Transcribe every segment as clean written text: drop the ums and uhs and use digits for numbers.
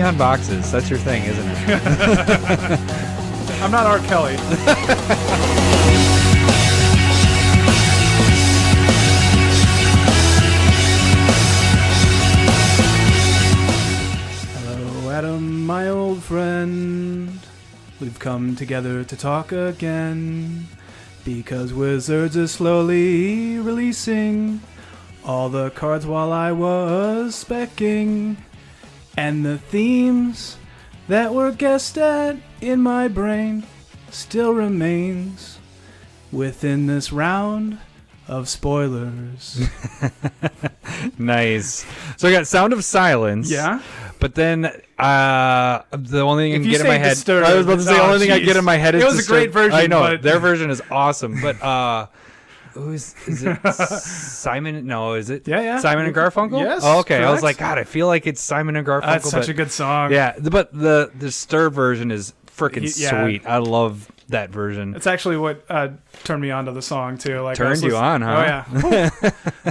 pee on boxes. That's your thing, isn't it? I'm not R. Kelly. Hello, Adam, my old friend. We've come together to talk again. Because Wizards is slowly releasing all the cards while I was specking. And the themes that were guessed at in my brain still remains within this round of spoilers. Nice. So I got Sound of Silence. Yeah. But then the only thing I can get in my head... Disturbed, I was about to say the only thing I get in my head is... It was a great version. I know. But... Their version is awesome. But is it Simon? No, is it? Yeah. Simon and Garfunkel? Yes. Oh, okay. Correct. I was like, God, I feel like it's Simon and Garfunkel. That's such a good song. Yeah, but the Disturbed version is freaking sweet. I love that version. It's actually what turned me on to the song, too. Like, turned you on, huh? Oh, yeah.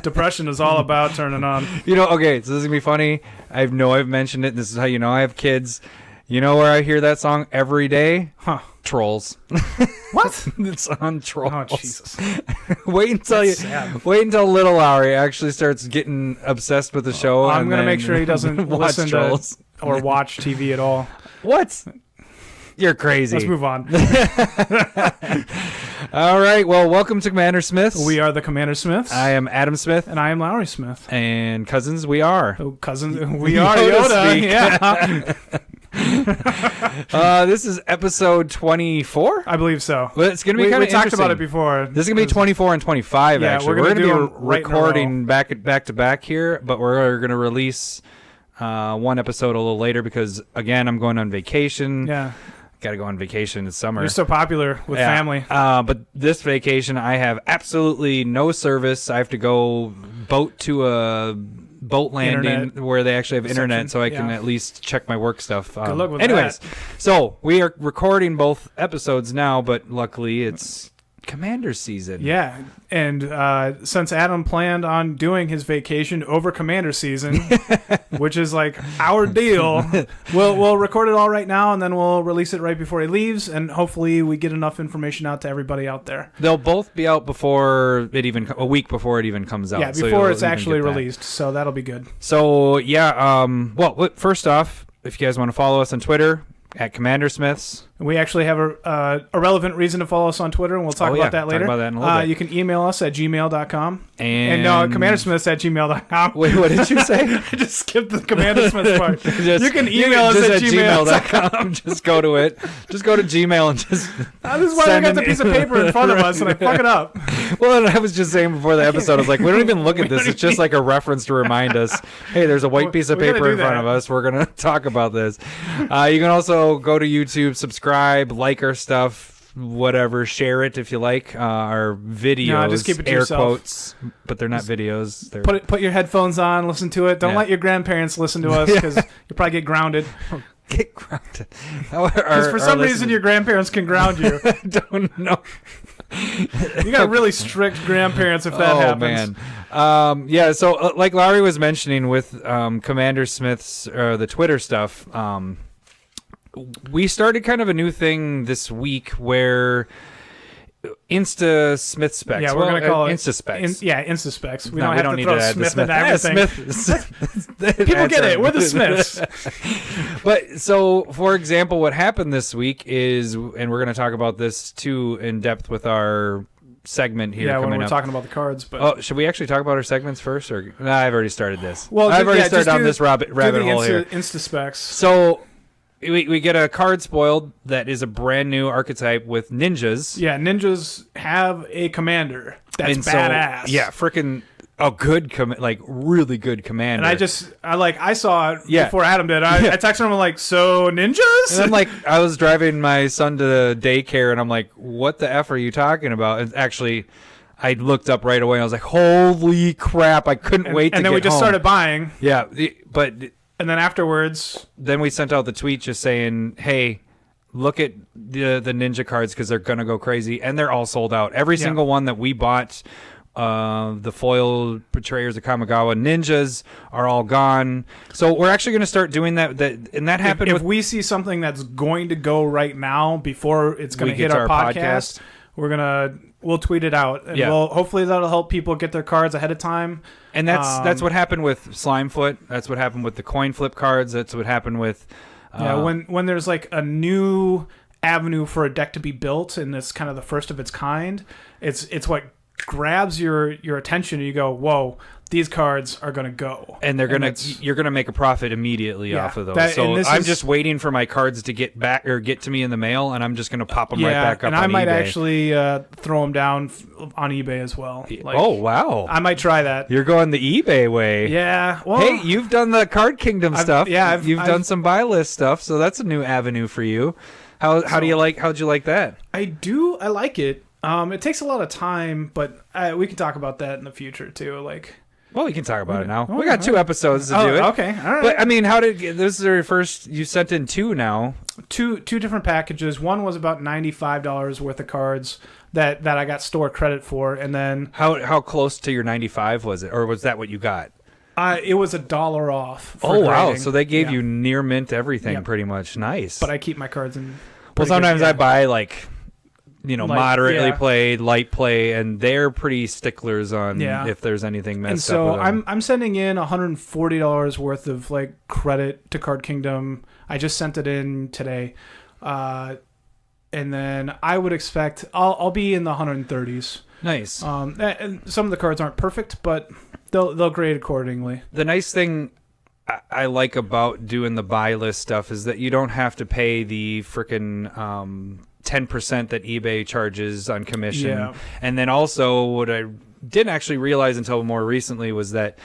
Depression is all about turning on. You know, okay, so this is going to be funny. I know I've mentioned it. This is how you know I have kids. You know where I hear that song every day? Huh. Trolls. What? It's on Trolls. Oh, Jesus. wait until little Lowry actually starts getting obsessed with the show. I'm going to make sure he doesn't listen Trolls. to or watch TV at all. What? You're crazy. Let's move on. All right. Well, welcome to CommanderSmiths. We are the CommanderSmiths. I am Adam Smith. And I am Lowry Smith. And cousins, we are. Oh, cousins, we are Yoda. Yeah. This is episode 24? I believe so. Well, it's going to be kind of interesting. We talked about it before. This is going to be 24 and 25, yeah, actually. We're going to be recording back to back here, but we're going to release one episode a little later because, again, I'm going on vacation. Yeah. Got to go on vacation this summer. You're so popular with family. But this vacation, I have absolutely no service. I have to go boat to a boat landing where they actually have internet so I can at least check my work stuff. Good luck with anyways, that. So we are recording both episodes now, but luckily it's Commander season. Yeah, and since Adam planned on doing his vacation over Commander season, which is like our deal, we'll record it all right now, and then we'll release it right before he leaves, and hopefully we get enough information out to everybody out there. They'll both be out before it even a week before it even comes out. Yeah, before it's actually released, so that'll be good. So yeah, well, first off, if you guys want to follow us on Twitter at CommanderSmiths. We actually have a relevant reason to follow us on Twitter, and we'll talk about that later. Talk about that in a little bit. You can email us at gmail.com. And CommanderSmiths at gmail.com. Wait, what did you say? I just skipped the CommanderSmiths part. You can email us at gmail.com. Just go to it. Just go to Gmail and just this is why we got the piece of paper in front of us, and I fuck it up. Well, and I was just saying before the episode, I was like, we don't even look at this. It's just like a reference to remind us, hey, there's a white piece of paper in front of us. We're going to talk about this. You can also go to YouTube, subscribe, like our stuff, whatever, share it if you like. Our videos, no, just keep it to air yourself. Quotes, but they're not videos. They're... Put your headphones on, listen to it. Don't let your grandparents listen to us because you'll probably get grounded. Get grounded. Because for some reason your grandparents can ground you. I don't know. You got really strict grandparents if that happens. Man. Yeah, so like Larry was mentioning with CommanderSmiths, the Twitter stuff, we started kind of a new thing this week where Insta Smith specs. Yeah, we're going to call it Insta specs. Insta specs. We don't don't need have to to add throw the Smith into everything. Smith. People get it. We're the Smiths. But so, for example, what happened this week is, and we're going to talk about this too in depth with our segment here. Yeah, when we're talking about the cards. But oh, should we actually talk about our segments first? Or I've already started this. Well, I've already started down this rabbit hole here. Insta specs. So we get a card spoiled that is a brand new archetype with ninjas. Yeah, ninjas have a commander that's badass. Yeah, freaking a good really good commander. And I saw it before Adam did. I texted him, I'm like, so ninjas? And I'm like, I was driving my son to daycare, and I'm like, what the F are you talking about? And actually, I looked up right away, and I was like, holy crap, I couldn't wait to get home. And then we just started buying. Yeah, but... And then afterwards... Then we sent out the tweet just saying, hey, look at the ninja cards because they're going to go crazy. And they're all sold out. Every single one that we bought The foil Betrayers of Kamigawa Ninjas are all gone. So we're actually going to start doing that. And that happened if we see something that's going to go right now before it's going to hit our podcast, we'll tweet it out. And hopefully that'll help people get their cards ahead of time. And that's what happened with Slimefoot. That's what happened with the coin flip cards. That's what happened with... when there's like a new avenue for a deck to be built and it's kind of the first of its kind, it's what grabs your attention and you go, whoa, these cards are going to go. And you're going to make a profit immediately off of those. I'm just waiting for my cards to get back or get to me in the mail, and I'm just going to pop them right back up on eBay. And I might actually throw them down on eBay as well. Oh, wow. I might try that. You're going the eBay way. Yeah. Well, hey, you've done the Card Kingdom stuff. You've done some buy list stuff, so that's a new avenue for you. How'd you like that? I like it. It takes a lot of time, but we can talk about that in the future too. Well, we can talk about it now. We got 2 episodes to do it. Okay, all right. But I mean, this is your first? You sent in 2 now. Two different packages. One was about $95 worth of cards that I got store credit for, and then how close to your 95 was it, or was that what you got? It was $1 off. Oh wow! So they gave you near mint everything, pretty much. Nice. But I keep my cards in. Well, sometimes I buy moderately played, light play, and they're pretty sticklers on if there's anything messed up with them. So I'm sending in $140 worth of credit to Card Kingdom. I just sent it in today, and then I would expect I'll be in the 130s. Nice. And some of the cards aren't perfect, but they'll grade accordingly. The nice thing I like about doing the buy list stuff is that you don't have to pay the frickin' 10% that eBay charges on commission. Yeah. And then also what I didn't actually realize until more recently was that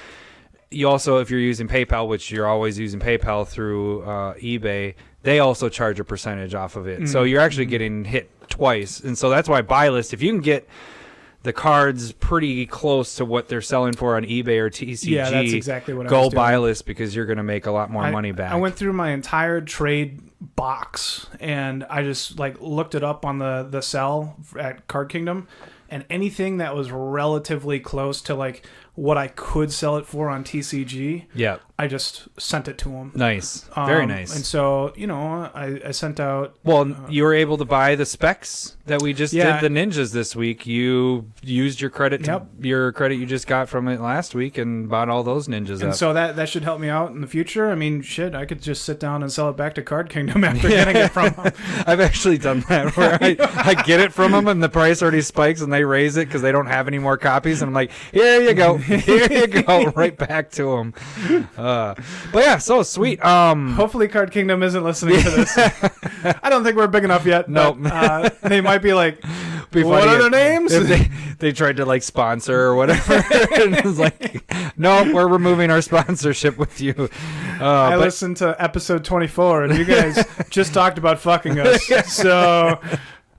you also, if you're using PayPal, which you're always using PayPal through eBay, they also charge a percentage off of it. Mm-hmm. So you're actually getting hit twice. And so that's why buy list, if you can get the cards pretty close to what they're selling for on eBay or TCG, that's exactly what go buy list, because you're going to make a lot more money back. I went through my entire trade box and I just looked it up on the sell at Card Kingdom, and anything that was relatively close to what I could sell it for on TCG, I just sent it to them. Nice. Very nice. And so, I sent out... Well, you were able to buy the specs that we just did, the ninjas this week. You used your credit your credit you just got from it last week and bought all those ninjas and up. So that should help me out in the future. I mean, shit, I could just sit down and sell it back to Card Kingdom after getting it from them. I've actually done that where I get it from them and the price already spikes and they raise it because they don't have any more copies. And I'm like, here you go. Here you go. Right back to them. But yeah, so sweet. Hopefully Card Kingdom isn't listening to this. I don't think we're big enough yet. Nope. They might be like, what are their names? If they tried to sponsor or whatever. And it's like, no, we're removing our sponsorship with you. I listened to episode 24 and you guys just talked about fucking us. So...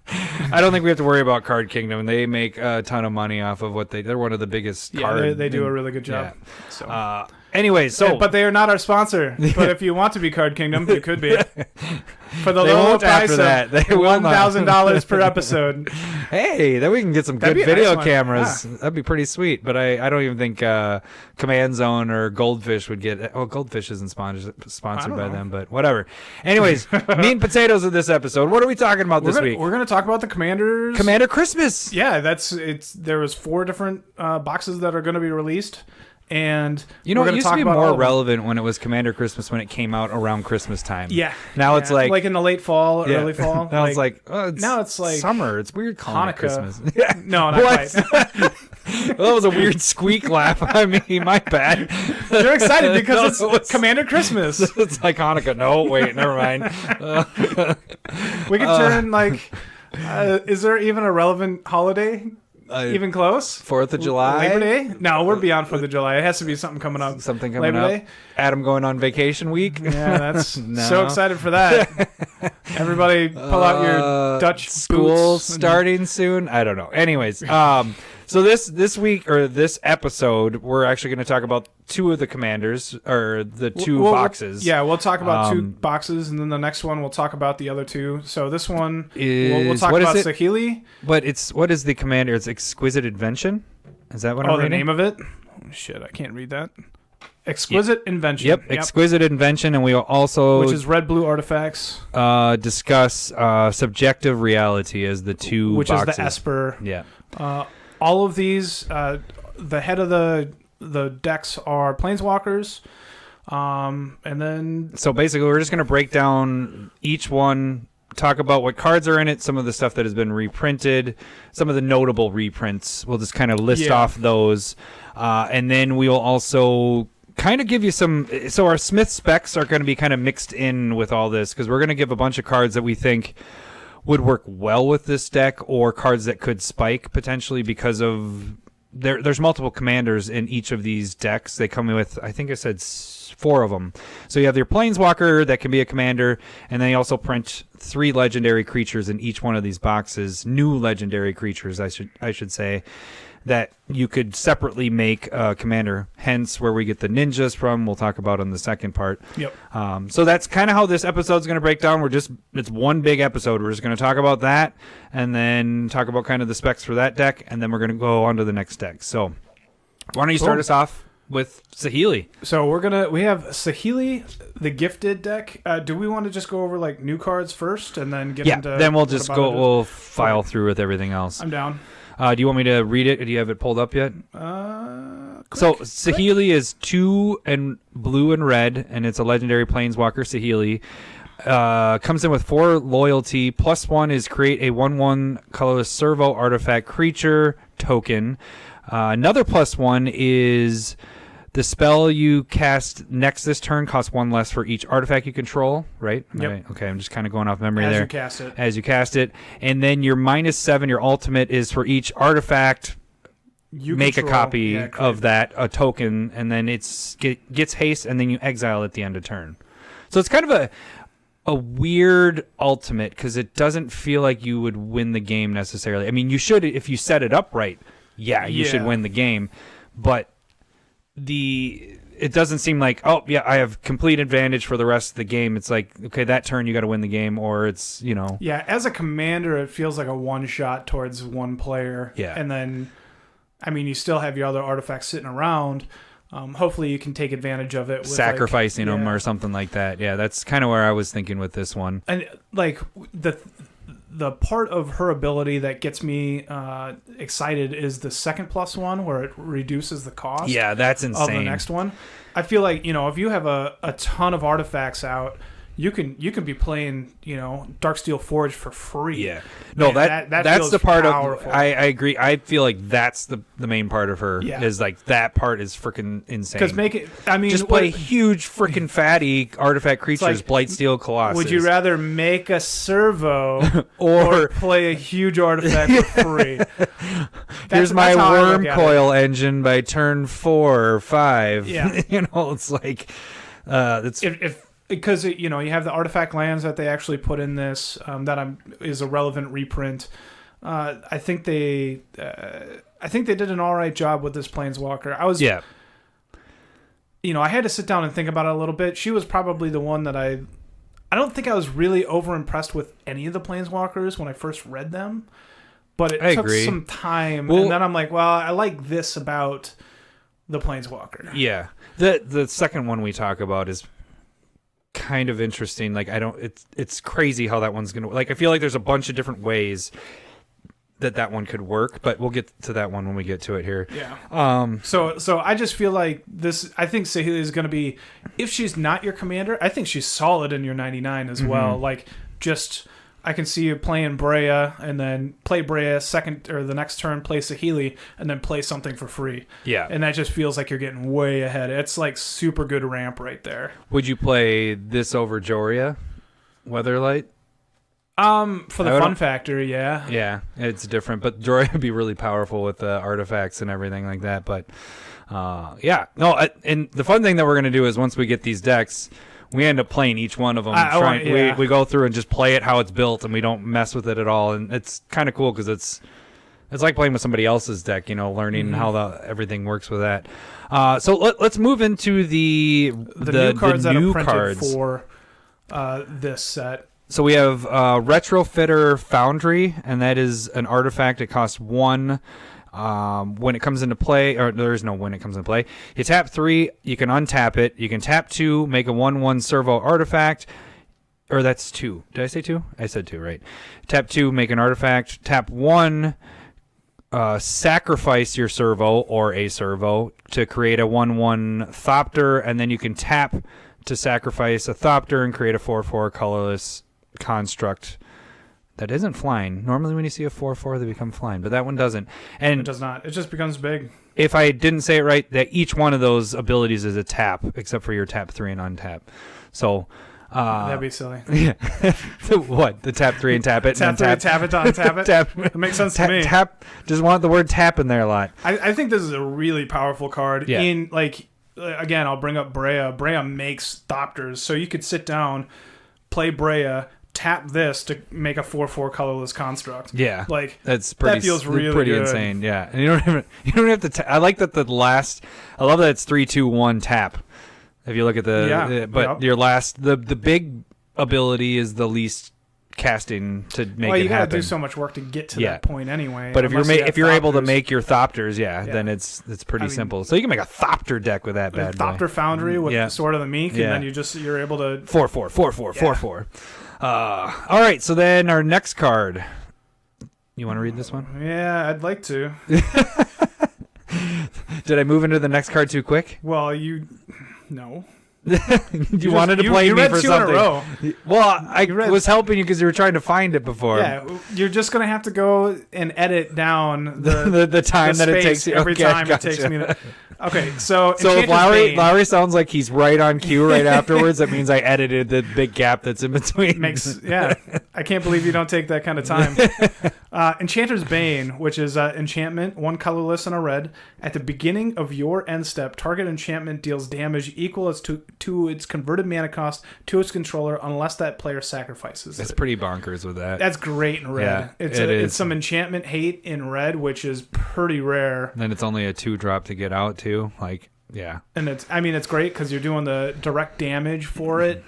I don't think we have to worry about Card Kingdom. They make a ton of money off of they're one of the biggest card. They do a really good job. Yeah. So. Anyways, but they are not our sponsor. But if you want to be Card Kingdom, you could be. For the they low price of $1,000 per episode. Hey, then we can get some good video cameras. That'd be pretty sweet. But I don't even think Command Zone or Goldfish would get... Oh, Goldfish isn't sponsored by them, but whatever. Anyways, meat and potatoes of this episode. What are we talking about this week? We're going to talk about the Commander Christmas. Yeah, there was 4 different boxes that are going to be released. And it used to be more relevant when it was Commander Christmas, when it came out around Christmas time. Yeah. Now it's like in the late fall, early fall. Now it's like summer. It's weird calling it Christmas. No, not quite. Well, that was a weird squeak laugh. I mean, my bad. You're excited because it's Commander Christmas. It's like Hanukkah. No, wait, never mind. We could turn is there even a relevant holiday? Even close? 4th of July? Labor Day? No, we're beyond 4th of July. It has to be something coming up. Something coming up. Day? Adam going on vacation week? Yeah, that's so excited for that. Everybody pull out your Dutch school boots starting soon? I don't know. Anyways, so this week, or this episode, we're actually going to talk about 2 of the commanders, or the 2 boxes. We'll talk about 2 boxes, and then the next one we'll talk about the other 2. So this one, we'll talk about Saheeli. But what is the commander? It's Exquisit Invention? Is that what I'm reading? The name of it? Oh, shit, I can't read that. Exquisit Invention. Yep, Exquisite Invention, and we will also... Which is red-blue artifacts. Discuss subjective reality as the two which boxes. Is the Esper. Yeah. All of these, the head of the decks are Planeswalkers. And then... So basically, we're just going to break down each one, talk about what cards are in it, some of the stuff that has been reprinted, some of the notable reprints. We'll just kind of list off those. And then we will also... kind of give you some... So our Smith specs are going to be kind of mixed in with all this, because we're going to give a bunch of cards that we think would work well with this deck, or cards that could spike potentially because of... There's multiple commanders in each of these decks. They come with, I think I said 4 of them. So you have your Planeswalker that can be a commander, and then you also print 3 legendary creatures in each one of these boxes. New legendary creatures, I should say, that you could separately make a commander, hence where we get the ninjas from. We'll talk about in the second part. Yep. So that's kind of how this episode's going to break down. It's one big episode. We're just going to talk about that, and then talk about kind of the specs for that deck, and then we're going to go on to the next deck. So why don't you start us off with Saheeli? So we have Saheeli, the gifted deck. Do we want to just go over like new cards first, and then get into... then we'll just go. We'll file through with everything else. I'm down. Do you want me to read it? Do you have it pulled up yet? Saheeli is 2 and blue and red, and it's a legendary Planeswalker. Saheeli comes in with 4 loyalty. +1 is create a 1/1 colorless servo artifact creature token. Another +1 is the spell you cast next this turn costs 1 less for each artifact you control, right? Yep. Okay, I'm just kind of going off memory there. As you cast it. And then your -7, your ultimate, is for each artifact, you make a copy of that, a token, and then it gets haste, and then you exile at the end of turn. So it's kind of a weird ultimate, because it doesn't feel like you would win the game necessarily. I mean, you should if you set it up right. You should win the game. But... it doesn't seem like, I have complete advantage for the rest of the game. It's like, okay, that turn you got to win the game, or it's, Yeah, as a commander, it feels like a one-shot towards one player. Yeah. And then, I mean, you still have your other artifacts sitting around. Hopefully you can take advantage of it. With sacrificing them or something like that. Yeah, that's kind of where I was thinking with this one. And, like, the part of her ability that gets me excited is the second +1, where it reduces the cost. Yeah, that's insane. Of the next one. I feel like, if you have a ton of artifacts out, you can be playing, Darksteel Forge for free. Yeah. No, man, that's the part powerful. of... I agree. I feel like that's the main part of her. Yeah. Is like, that part is freaking insane. Because just play huge freaking fatty artifact creatures, Blightsteel Colossus. Would you rather make a servo or play a huge artifact for free? Here's my worm coil engine by turn 4 or 5. Yeah. It's like... it's... Because you have the artifact lands that they actually put in this is a relevant reprint. I think they did an all right job with this Planeswalker. I had to sit down and think about it a little bit. She was probably the one that I don't think I was really over impressed with any of the Planeswalkers when I first read them, but it took some time, and then I'm like, well, I like this about the Planeswalker. Yeah, the second one we talk about is kind of interesting. Like, it's crazy how that one's gonna, like, I feel like there's a bunch of different ways that one could work, but we'll get to that one when we get to it here. Yeah. So I just feel like this, I think Saheeli is going to be, if she's not your commander, I think she's solid in your 99 as well. Like, just, I can see you playing Brea, and then play Brea second, or the next turn play Saheeli, and then play something for free. Yeah. And that just feels like you're getting way ahead. It's like super good ramp right there. Would you play this over Joria, Weatherlight? For the fun factor, yeah. Yeah, it's different, but Joria would be really powerful with the artifacts and everything like that. But and the fun thing that we're gonna do is, once we get these decks, we end up playing each one of them. We go through and just play it how it's built, and we don't mess with it at all. And it's kind of cool, because it's like playing with somebody else's deck, learning how everything works with that. So let's move into the new cards that are printed for this set. So we have Retrofitter Foundry, and that is an artifact. It costs 1. when it comes into play, or there is no when it comes into play. You tap 3, you can untap it. You can tap 2, make a 1/1 servo artifact. Or that's 2. Did I say 2? I said 2, right? Tap 2, make an artifact. Tap 1, sacrifice your servo or a servo to create a 1/1 Thopter, and then you can tap to sacrifice a Thopter and create a 4/4 colorless construct that isn't flying. Normally when you see a 4/4, they become flying, but that one doesn't. And it does not. It just becomes big. If I didn't say it right, that each one of those abilities is a tap, except for your tap 3 and untap. So that'd be silly. Yeah. What? The tap 3 and tap it. Tap 3 and tap it to untap it? Tap. It makes sense to me. Tap. Just want the word tap in there a lot. I think this is a really powerful card. Yeah. In like, again, I'll bring up Brea. Brea makes Thopters, so you could sit down, play Brea, tap this to make a 4/4 colorless construct. Yeah, like that's pretty. That feels really pretty good. Insane. Yeah, and you don't have to. I like that the last. I love that it's 3-2-1 tap. If you look at your last the big ability is the least casting to make it happen. Well, you got to do so much work to get to that point anyway. But if you're able to make your Thopters, then it's pretty simple. So you can make a Thopter deck with that bad boy. Thopter Foundry with the Sword of the Meek, and then you're able to 4/4, 4/4, 4/4. All right, so then our next card. You want to read this one? Yeah, I'd like to. Did I move into the next card too quick? Well, no. you wanted to play me for something. In a row. Well, I was helping you because you were trying to find it before. Yeah, you're just gonna have to go and edit down the time that it takes you. Every time it takes me to. Okay, so if Lowry sounds like he's right on cue right afterwards, that means I edited the big gap that's in between. I can't believe you don't take that kind of time. Enchanter's Bane, which is enchantment, 1 colorless and a red. At the beginning of your end step, target enchantment deals damage equal to its converted mana cost to its controller, unless that player sacrifices. It's pretty bonkers with that. That's great in red. Yeah, it's some enchantment hate in red, which is pretty rare. Then it's only a 2-drop to get out too. Like, yeah. And it's great because you're doing the direct damage for it.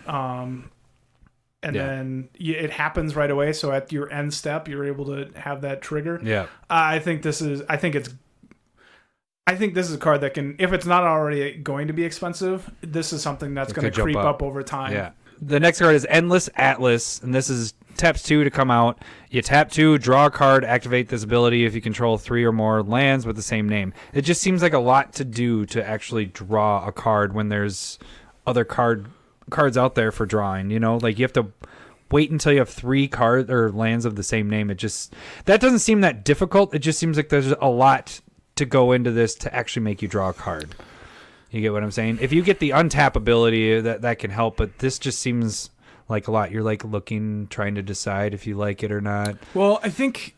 Then it happens right away. So at your end step, you're able to have that trigger. Yeah. I think this is a card that can, if it's not already going to be expensive, this is something that's going to creep up over time. Yeah. The next card is Endless Atlas, and this is taps 2 to come out. You tap 2, draw a card, activate this ability if you control 3 or more lands with the same name. It just seems like a lot to do to actually draw a card when there's other cards out there for drawing. You know, like you have to wait until you have 3 cards or lands of the same name. That doesn't seem that difficult. It just seems like there's a lot to go into this to actually make you draw a card. You get what I'm saying? If you get the untap ability, that can help, but this just seems like a lot. You're like looking, trying to decide if you like it or not. Well, I think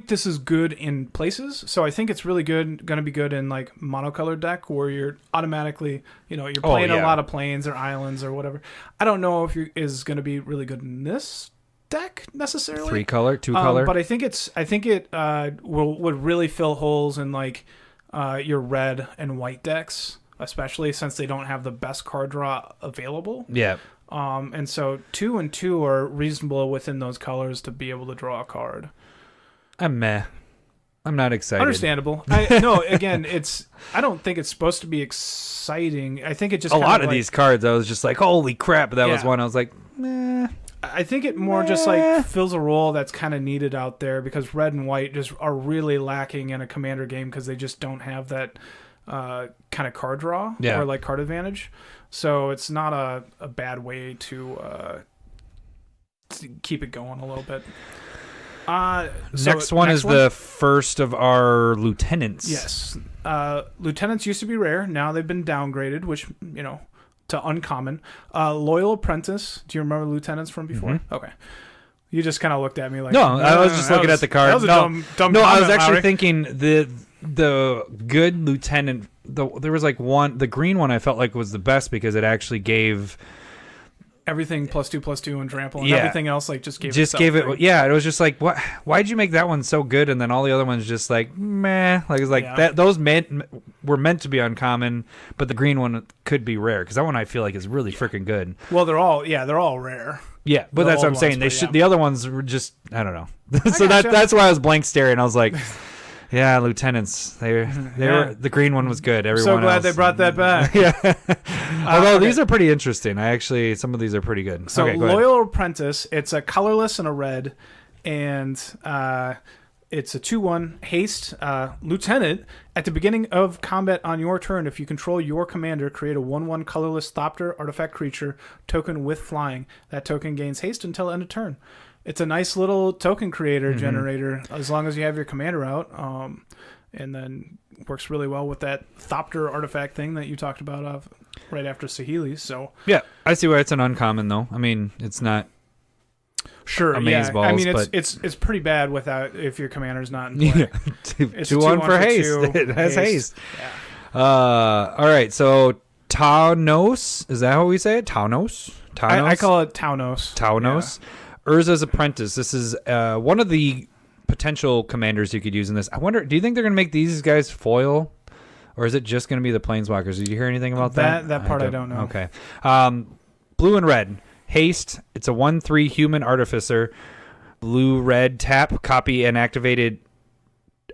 this is good in places. So I think it's really going to be good in like monocolored deck where you're automatically, you're playing a lot of plains or islands or whatever. I don't know if is going to be really good in this deck necessarily. 3-color, 2-color. But I think it would really fill holes in like your red and white decks, especially since they don't have the best card draw available. Yeah. And so 2 and 2 are reasonable within those colors to be able to draw a card. I'm not excited. Understandable. Again, I don't think it's supposed to be exciting. I think it just a lot of these cards. I was just like, holy crap! That was one. I was like, meh. I think it more just like fills a role that's kind of needed out there because red and white just are really lacking in a Commander game because they just don't have that kind of card draw or like card advantage. So it's not a bad way to keep it going a little bit. Next one is the first of our lieutenants. Yes. Lieutenants used to be rare. Now they've been downgraded, which, to uncommon. Loyal Apprentice. Do you remember lieutenants from before? Mm-hmm. Okay. You just kind of looked at me like... No, I was just looking at the card. That was a dumb No, comment, I was actually Lowry. thinking the good lieutenant... There was like one... The green one I felt like was the best because it actually gave... Everything +2/+2 and trample and everything else like just gave it. Yeah, it was just like, what? Why'd you make that one so good and then all the other ones just like meh? Like it's like that. Those were meant to be uncommon, but the green one could be rare because that one I feel like is really freaking good. Well, they're all rare. Yeah, but that's what I'm saying. The other ones were just I don't know. So that's why I was blank staring. I was like. Yeah, lieutenants. They were the green one was good. Everyone so glad else. they brought that back. Yeah. Although these are pretty interesting. Some of these are pretty good. So okay, Loyal Apprentice, it's a colorless and a red, and it's a 2/1 haste. Lieutenant, at the beginning of combat on your turn, if you control your commander, create a 1/1 colorless Thopter artifact creature token with flying. That token gains haste until end of turn. It's a nice little token creator generator as long as you have your commander out, and then works really well with that Thopter artifact thing that you talked about right after Saheeli. So yeah, I see why it's an uncommon though. I mean, it's not amazeballs. I mean, but it's pretty bad without if your commander's not in play. It's 2/1 for haste. It has haste. Yeah. All right, so Taunos, is that how we say it? Taunos. I call it Taunos. Taunos. Yeah. Urza's Apprentice. This is one of the potential commanders you could use in this. I wonder, do you think they're going to make these guys foil? Or is it just going to be the Planeswalkers? Did you hear anything about that? That part I don't know. Okay. Blue and red. Haste. It's a 1/3 human artificer. Blue-red tap. Copy an activated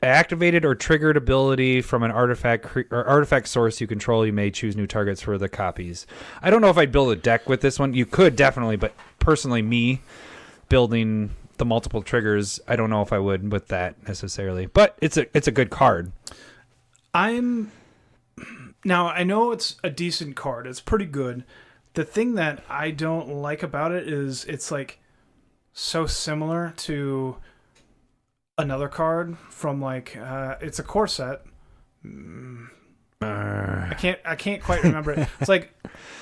or triggered ability from an artifact source you control. You may choose new targets for the copies. I don't know if I'd build a deck with this one. You could definitely, but personally me building the multiple triggers, I don't know if I would with that necessarily. But it's a good card. Now I know it's a decent card. It's pretty good. The thing that I don't like about it is it's like so similar to another card from like it's a core set. I can't quite remember it. It's like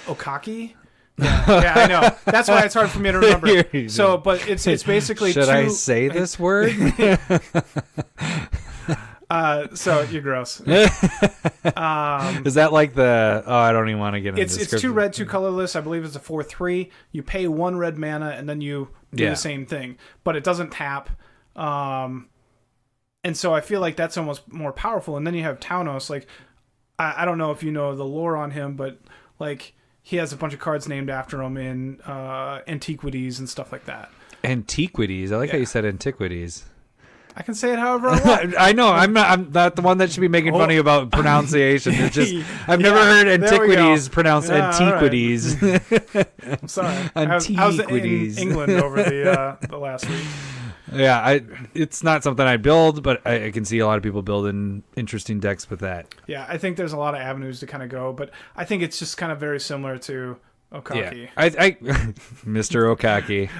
Okaki. Yeah, I know. That's why it's hard for me to remember. So, but it's basically. Should I say this word? So you're gross. Is that like the? Oh, I don't even want to get into this. It's 2 red, 2 colorless. I believe it's a 4/3. You pay 1 red mana and then you do the same thing, but it doesn't tap. And so I feel like that's almost more powerful. And then you have Taunos. Like I don't know if you know the lore on him, but like he has a bunch of cards named after him in Antiquities and stuff like that. Antiquities. I like how you said Antiquities. I can say it however I want. I know. I'm not the one that should be making funny about pronunciation. It's just I've never heard Antiquities pronounced Antiquities. Right. I'm sorry. Antiquities. I was in England over the last week. Yeah, it's not something I build, but I can see a lot of people building interesting decks with that. Yeah, I think there's a lot of avenues to kind of go, but I think it's just kind of very similar to Okaki. Yeah, I Mr. Okaki.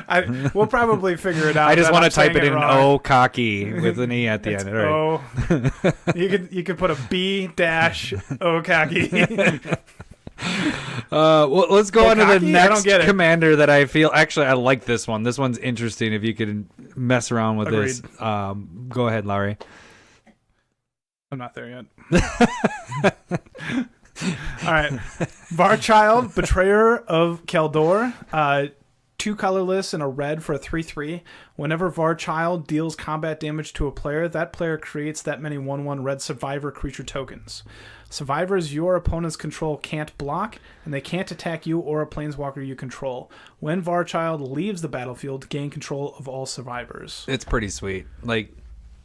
We'll probably figure it out. I just want to type it in Okaki with an E at the end. Right. You could put a B-Okaki. Well, let's go on to the next commander that I feel. Actually, I like this one. This one's interesting. If you could mess around with this, go ahead, Larry. I'm not there yet. All right, Varchild, Betrayer of Kaldor. 2 colorless and a red for a 3/3. Whenever Varchild deals combat damage to a player, that player creates that many 1/1 red survivor creature tokens. Survivors your opponents control can't block, and they can't attack you or a planeswalker you control. When Varchild leaves the battlefield, gain control of all survivors. It's pretty sweet. Like,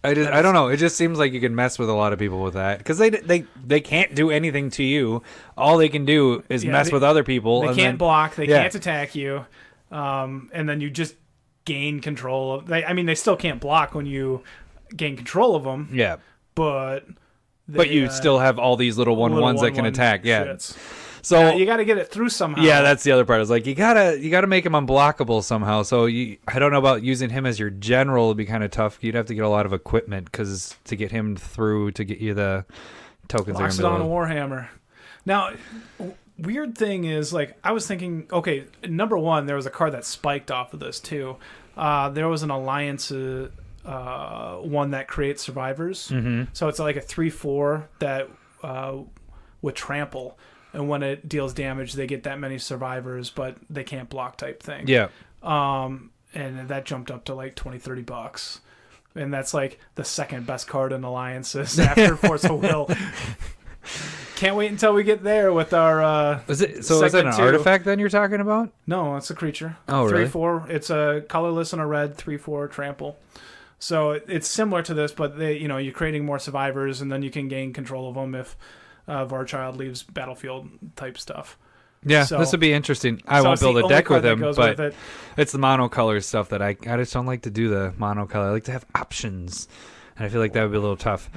I don't know. It just seems like you can mess with a lot of people with that because they can't do anything to you. All they can do is mess with other people. They can't block. They can't attack you. And then you just gain control of. They still can't block when you gain control of them. Yeah, but you still have all these little 1/1s that can attack. Yeah. Shits. So you got to get it through somehow. Yeah, that's the other part. It's like you gotta make him unblockable somehow. So I don't know about using him as your general would be kind of tough. You'd have to get a lot of equipment because to get him through to get you the tokens. Locks it on a Warhammer. Now, weird thing is like I was thinking. Okay, number one, there was a card that spiked off of this too. There was an Alliance. One that creates survivors. Mm-hmm. So it's like a 3/4 that with trample, and when it deals damage, they get that many survivors, but they can't block type thing. Yeah. And that jumped up to like $20-$30, and that's like the second best card in Alliances after Force of Will. Can't wait until we get there with our. Is it an artifact then you're talking about? No, it's a creature. Oh, really? 3/4. It's a colorless and a red 3/4 trample. So it's similar to this, but you're creating more survivors, and then you can gain control of them if Varchild leaves battlefield type stuff. Yeah, so, this would be interesting. I won't build a deck with him, but it's the monocolor stuff that I just don't like to do the monocolor. I like to have options, and I feel like that would be a little tough.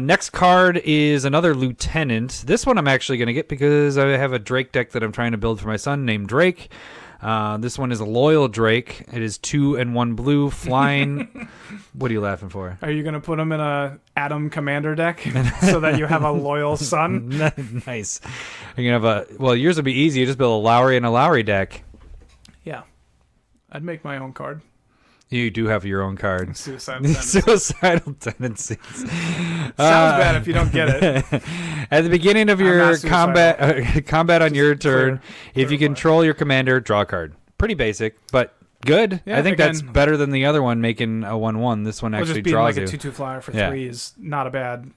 Next card is another Lieutenant. This one I'm actually going to get because I have a Drake deck that I'm trying to build for my son named Drake. This one is a Loyal Drake. It is 2 and 1 blue, flying. What are you laughing for? Are you going to put him in a Adam Commander deck so that you have a loyal son? Nice. You're gonna have yours would be easy. You just build a Lowry and a Lowry deck. Yeah. I'd make my own card. You do have your own card. Suicidal tendencies. Sounds bad if you don't get it. At the beginning of your combat on your turn, if you control your commander, draw a card. Pretty basic, but good. Yeah, I think that's better than the other one making a 1/1. This one actually draws you. Just being like a 2/2 flyer for 3 is not a bad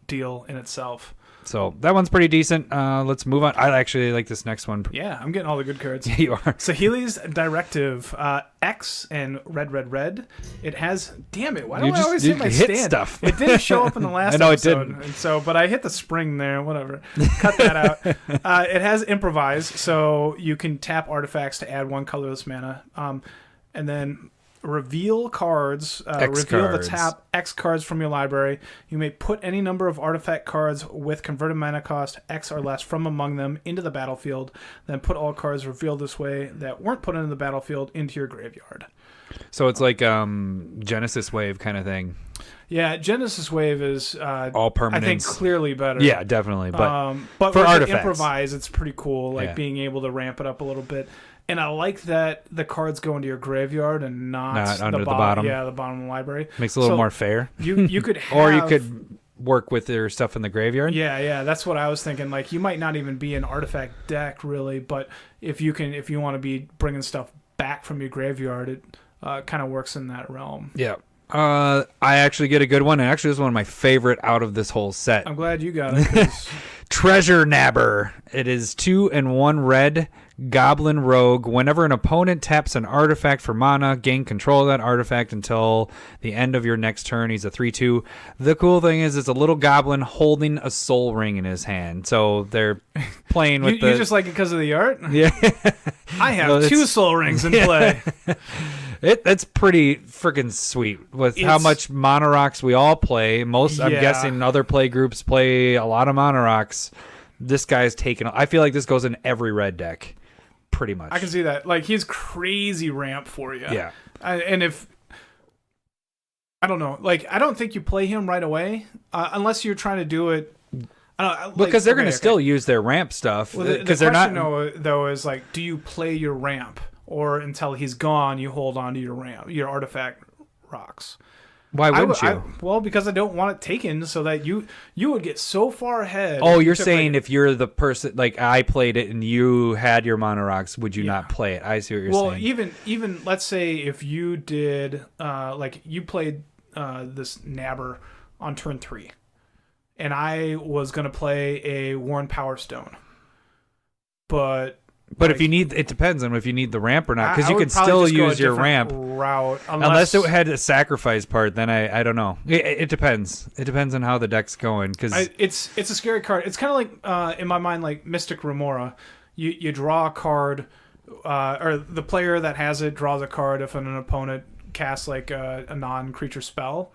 deal in itself. So that one's pretty decent. Let's move on. I actually like this next one. Yeah, I'm getting all the good cards. Yeah, you are. Saheeli's Directive, X and red. It has. Damn it! Why do I always say my stand? Stuff. It didn't show up in the last episode. It didn't. And so, but I hit the spring there. Whatever. Cut that out. It has Improvise, so you can tap artifacts to add 1 colorless mana, and then reveal cards. Reveal the tap X cards from your library. You may put any number of artifact cards with converted mana cost X or less from among them into the battlefield. Then put all cards revealed this way that weren't put into the battlefield into your graveyard. So it's like Genesis Wave kind of thing. Yeah, Genesis Wave is all permanents. I think clearly better. Yeah, definitely. But for artifacts, Improvise, it's pretty cool. Like being able to ramp it up a little bit. And I like that the cards go into your graveyard and not under the bottom. Yeah, the bottom of the library. Makes it a little more fair. You could have, or you could work with your stuff in the graveyard. Yeah, that's what I was thinking. Like you might not even be an artifact deck really, but if you want to be bringing stuff back from your graveyard, it kind of works in that realm. Yeah. I actually get a good one, and actually this is one of my favorite out of this whole set. I'm glad you got it. Treasure Nabber. It is 2 and 1 red. Goblin Rogue. Whenever an opponent taps an artifact for mana, gain control of that artifact until the end of your next turn. He's a 3/2. The cool thing is it's a little goblin holding a soul ring in his hand. So they're playing with You just like it because of the art? Yeah. I have 2 soul rings in play. It's pretty freaking sweet with how much Mono Rocks we all play. I'm guessing other play groups play a lot of Mono Rocks. This guy's taken. I feel like this goes in every red deck. Pretty much. I can see that. Like, he's crazy ramp for you. Yeah. And if... I don't know. Like, I don't think you play him right away. Unless you're trying to do it... because they're going to still use their ramp stuff. Because they're not... though, is like, do you play your ramp? Or until he's gone, you hold on to your ramp, your artifact rocks. Why wouldn't you? Well, because I don't want it taken so that you would get so far ahead. Oh, you're saying if you're the person, like I played it and you had your Mono Rocks, would you not play it? I see what you're saying. Well, even let's say if you did, like you played this Nabber on turn 3, and I was going to play a Worn Power Stone. But if you need, it depends on if you need the ramp or not, because you can still use your ramp route unless it had a sacrifice part. Then I don't know. It depends. It depends on how the deck's going. Because it's a scary card. It's kind of like in my mind like Mystic Remora. You draw a card, or the player that has it draws a card if an opponent casts like a non-creature spell.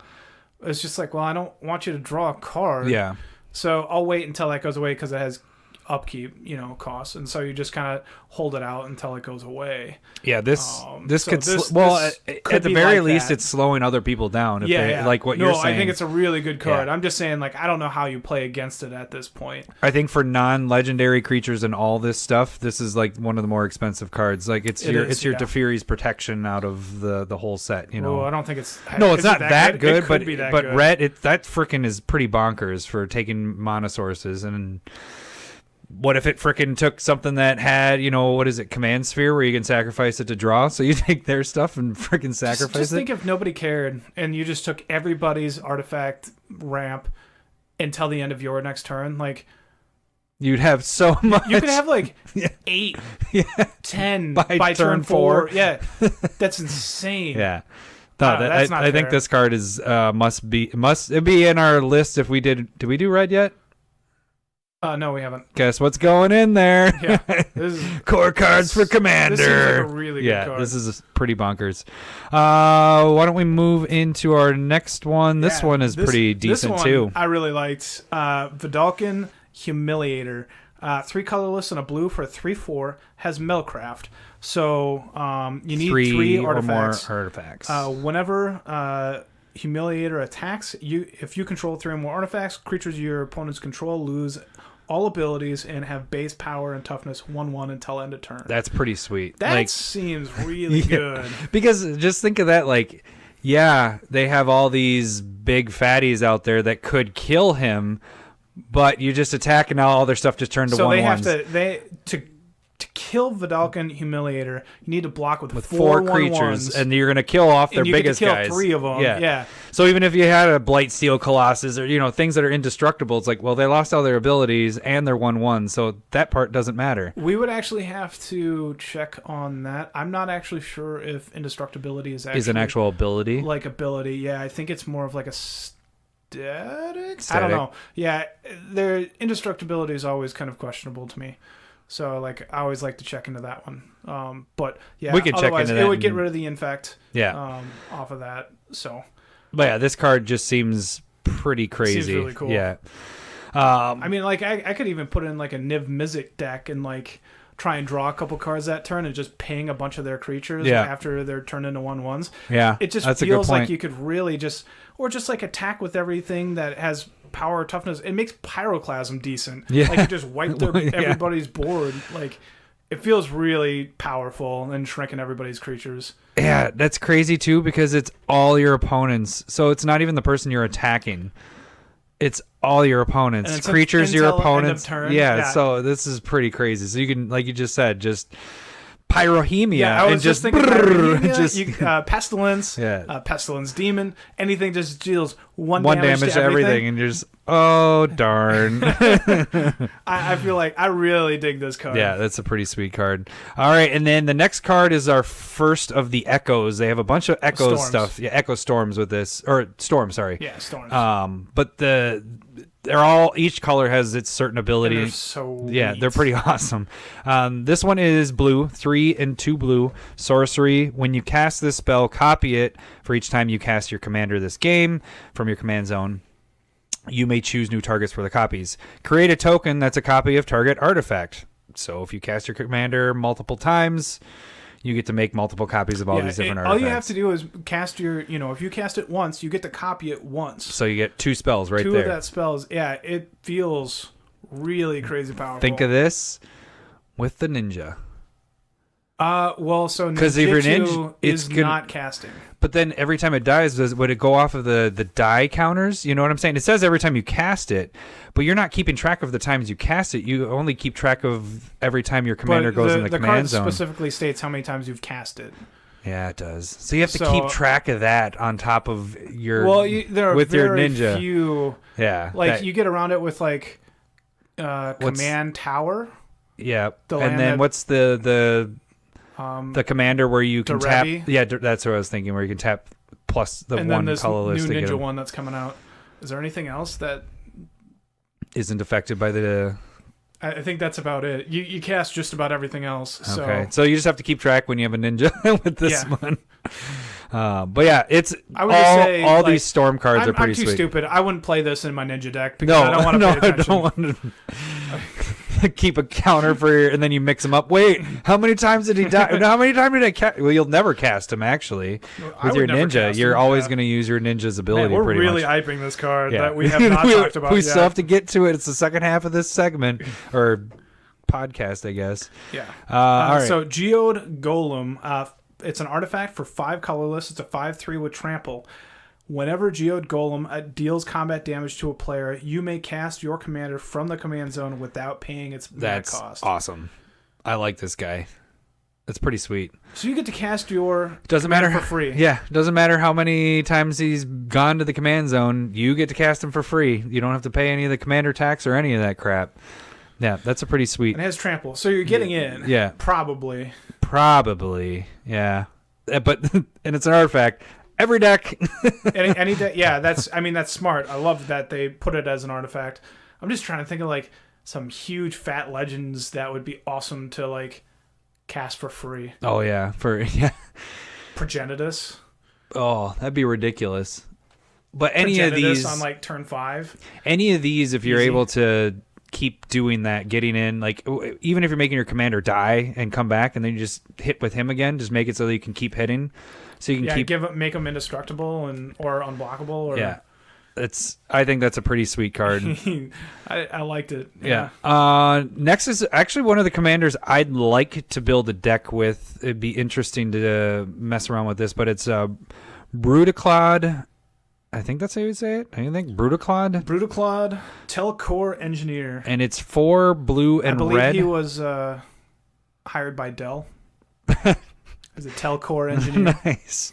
It's just like, well, I don't want you to draw a card. Yeah. So I'll wait until that goes away because it has upkeep, costs, and so you just kind of hold it out until it goes away. Yeah, this could at the very least it's slowing other people down. Like what you're saying. I think it's a really good card. I'm just saying, like, I don't know how you play against it at this point. I think for non-legendary creatures and all this stuff, this is like one of the more expensive cards. Like it's your Teferi's protection out of the whole set. Well, I don't think it's. No, it's not that good, but good. red, that freaking is pretty bonkers for taking mana sources. And what if it frickin' took something that had, what is it, Command Sphere, where you can sacrifice it to draw? So you take their stuff and frickin' sacrifice it? Just think if nobody cared and you just took everybody's artifact ramp until the end of your next turn. Like, you'd have so much. You could have like 8, 10 by turn 4. Yeah, that's insane. Yeah. That's not I think this card is must be in our list. If we did we do red yet? No, we haven't. Guess what's going in there? Yeah, this is, core cards for Commander. This seems like a really good card. This is pretty bonkers. Why don't we move into our next one? This one is pretty decent too. I really liked Vidalcan Humiliator. 3 colorless and a blue for a 3/4, has Melcraft. So you need 3 artifacts. Or more artifacts. Whenever Humiliator attacks, if you control 3 or more artifacts, creatures your opponents control lose all abilities and have base power and toughness 1/1 until end of turn. That's pretty sweet. That seems really good. Because just think of that, like, yeah, they have all these big fatties out there that could kill him, but you just attack and now all their stuff just turned to 1/1s. So they have to kill Vidalcan Humiliator, you need to block with 4 creatures, and you're going to kill off their biggest guys. You get to kill 3 of them. Yeah. So even if you had a Blightsteel Colossus or things that are indestructible, it's like, well, they lost all their abilities and they're 1/1, so that part doesn't matter. We would actually have to check on that. I'm not actually sure if indestructibility is an actual ability. Like ability, yeah. I think it's more of like a static. I don't know. Yeah, their indestructibility is always kind of questionable to me. So, like, I always like to check into that one. But, yeah, we could check into that. It would get rid of the infect off of that. So, but, yeah, this card just seems pretty crazy. Seems really cool. Yeah. I mean, like, I could even put in, like, a Niv Mizzet deck and, like, try and draw a couple cards that turn and just ping a bunch of their creatures after they're turned into 1/1s. Yeah, it just feels like you could really just like attack with everything that has power or toughness. It makes Pyroclasm decent. Yeah, like you just wipe everybody's board. Like it feels really powerful and shrinking everybody's creatures. Yeah, that's crazy too because it's all your opponents. So it's not even the person you're attacking. It's all your opponents, creatures, your opponents. Yeah, so this is pretty crazy. So you can, like you just said, just Pyrohemia. Yeah, I was just thinking Pyrohemia, Pestilence, Pestilence Demon, anything just deals one damage to everything. And you're just, oh, darn. I feel like I really dig this card. Yeah, that's a pretty sweet card. All right, and then the next card is our first of the Echoes. They have a bunch of Echo stuff. Yeah, Echo Storms with this. Or Storm, sorry. Yeah, Storms. But they're all, each color has its certain ability. And they're so neat. They're pretty awesome. This one is blue, 3 and 2 blue sorcery. When you cast this spell, copy it for each time you cast your commander this game from your command zone. You may choose new targets for the copies. Create a token that's a copy of target artifact. So if you cast your commander multiple times, you get to make multiple copies of all these different artifacts. All you have to do is cast your, if you cast it once, you get to copy it once. So you get 2 spells right there. 2 of that spells. Yeah, it feels really crazy powerful. Think of this with the ninja. So Ninjutsu is not casting. But then every time it dies, would it go off of the die counters? You know what I'm saying? It says every time you cast it, but you're not keeping track of the times you cast it. You only keep track of every time your commander goes in the command zone. The card specifically states how many times you've cast it. Yeah, it does. So you have to keep track of that on top of your there are with very your ninja. Few, like you get around it with like command tower. Yeah, and then what's the commander where you can tap? Yeah, that's what I was thinking. Where you can tap plus the and one then colorless. New ninja one that's coming out. Is there anything else that isn't affected by the? I think that's about it. You cast just about everything else. Okay, so you just have to keep track when you have a ninja with this one. But yeah, it's all these storm cards are pretty sweet. I'm too stupid. I wouldn't play this in my ninja deck because I don't want to pay attention. I don't want to keep a counter for and then you mix them up. Wait, how many times did he die? How many times did I cast? Well, you'll never cast him actually with your ninja. You're always going to use your ninja's ability. Man, we're really hyping this card that we have not talked about. We still have to get to it. It's the second half of this segment or podcast, I guess. Yeah. All right. So Geode Golem. It's an artifact for 5 colorless. It's a 5/3 with trample. Whenever Geode Golem deals combat damage to a player, you may cast your commander from the command zone without paying its mana cost. That's awesome. I like this guy. It's pretty sweet. So you get to cast your doesn't matter for free. Yeah, doesn't matter how many times he's gone to the command zone. You get to cast him for free. You don't have to pay any of the commander tax or any of that crap. Yeah, that's a pretty sweet. And it has trample, so you're getting in. Yeah, probably. Yeah, but and it's an artifact. every deck. any deck. Yeah, that's smart. I love that they put it as an artifact. I'm just trying to think of like some huge fat legends that would be awesome to like cast for free. Oh yeah, Progenitus. Oh, that'd be ridiculous. But any Progenitus of these on like turn 5. Any of these, if you're able to keep doing that, getting in, like even if you're making your commander die and come back, and then you just hit with him again, just make it so that you can keep hitting, so you can make them indestructible or unblockable. Or I think that's a pretty sweet card. I liked it. Yeah. Next is actually one of the commanders I'd like to build a deck with. It'd be interesting to mess around with this, but it's Brutaclad. I think that's how you would say it. Don't you think? Brutaclad? Brutaclad, Telcore Engineer. And it's 4 blue and red. I believe he was hired by Dell. As a Telcore Engineer. Nice.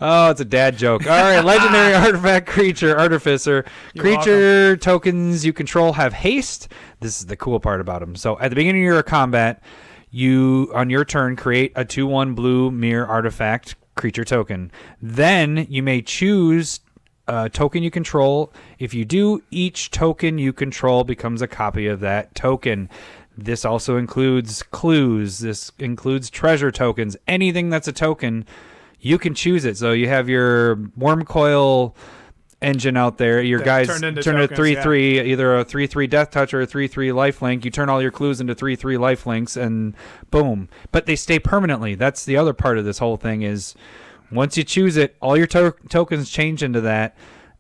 Oh, it's a dad joke. All right, legendary artifact creature, Artificer. Creature tokens you control have haste. This is the cool part about them. So at the beginning of your combat, you, on your turn, create a 2/1 blue mirror artifact creature token. Then you may choose a token you control. If you do, each token you control becomes a copy of that token. This also includes clues. This includes treasure tokens. Anything that's a token, you can choose it. So you have your worm coil engine out there. Your guys turn it 3/3, either a 3/3 death touch or a 3/3 lifelink. You turn all your clues into 3/3 lifelinks, and boom. But they stay permanently. That's the other part of this whole thing is once you choose it, all your tokens change into that,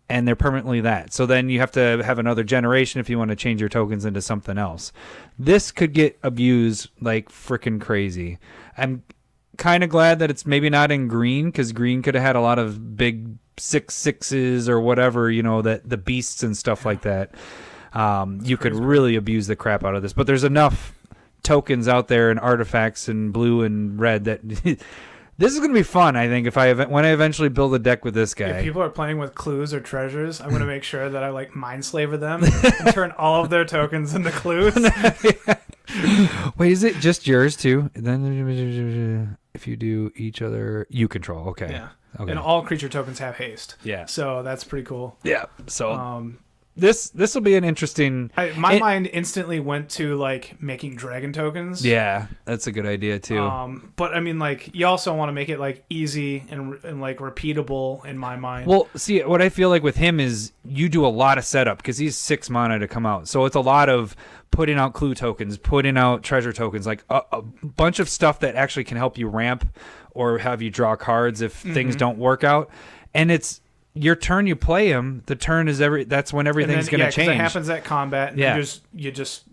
and they're permanently that. So then you have to have another generation if you want to change your tokens into something else. This could get abused like freaking crazy. I'm kind of glad that it's maybe not in green, because green could have had a lot of big 6/6s or whatever, that the beasts and stuff like that. You could really abuse the crap out of this. But there's enough tokens out there and artifacts in blue and red that this is going to be fun, I think, when I eventually build a deck with this guy. If people are playing with clues or treasures, I'm going to make sure that I like Mindslaver them and turn all of their tokens into clues. Wait, is it just yours too? Then if you do each other, you control. Okay. Yeah. Okay. And all creature tokens have haste. Yeah. So that's pretty cool. Yeah. So this will be an interesting. My mind instantly went to like making dragon tokens. Yeah, that's a good idea too. But I mean, like, you also want to make it like easy and like repeatable in my mind. Well, see, what I feel like with him is you do a lot of setup because he's 6 mana to come out, so it's a lot of putting out clue tokens, putting out treasure tokens, like a bunch of stuff that actually can help you ramp or have you draw cards if things don't work out, and it's. Your turn, you play him. The turn is that's when everything's going to change. It happens at combat. And you just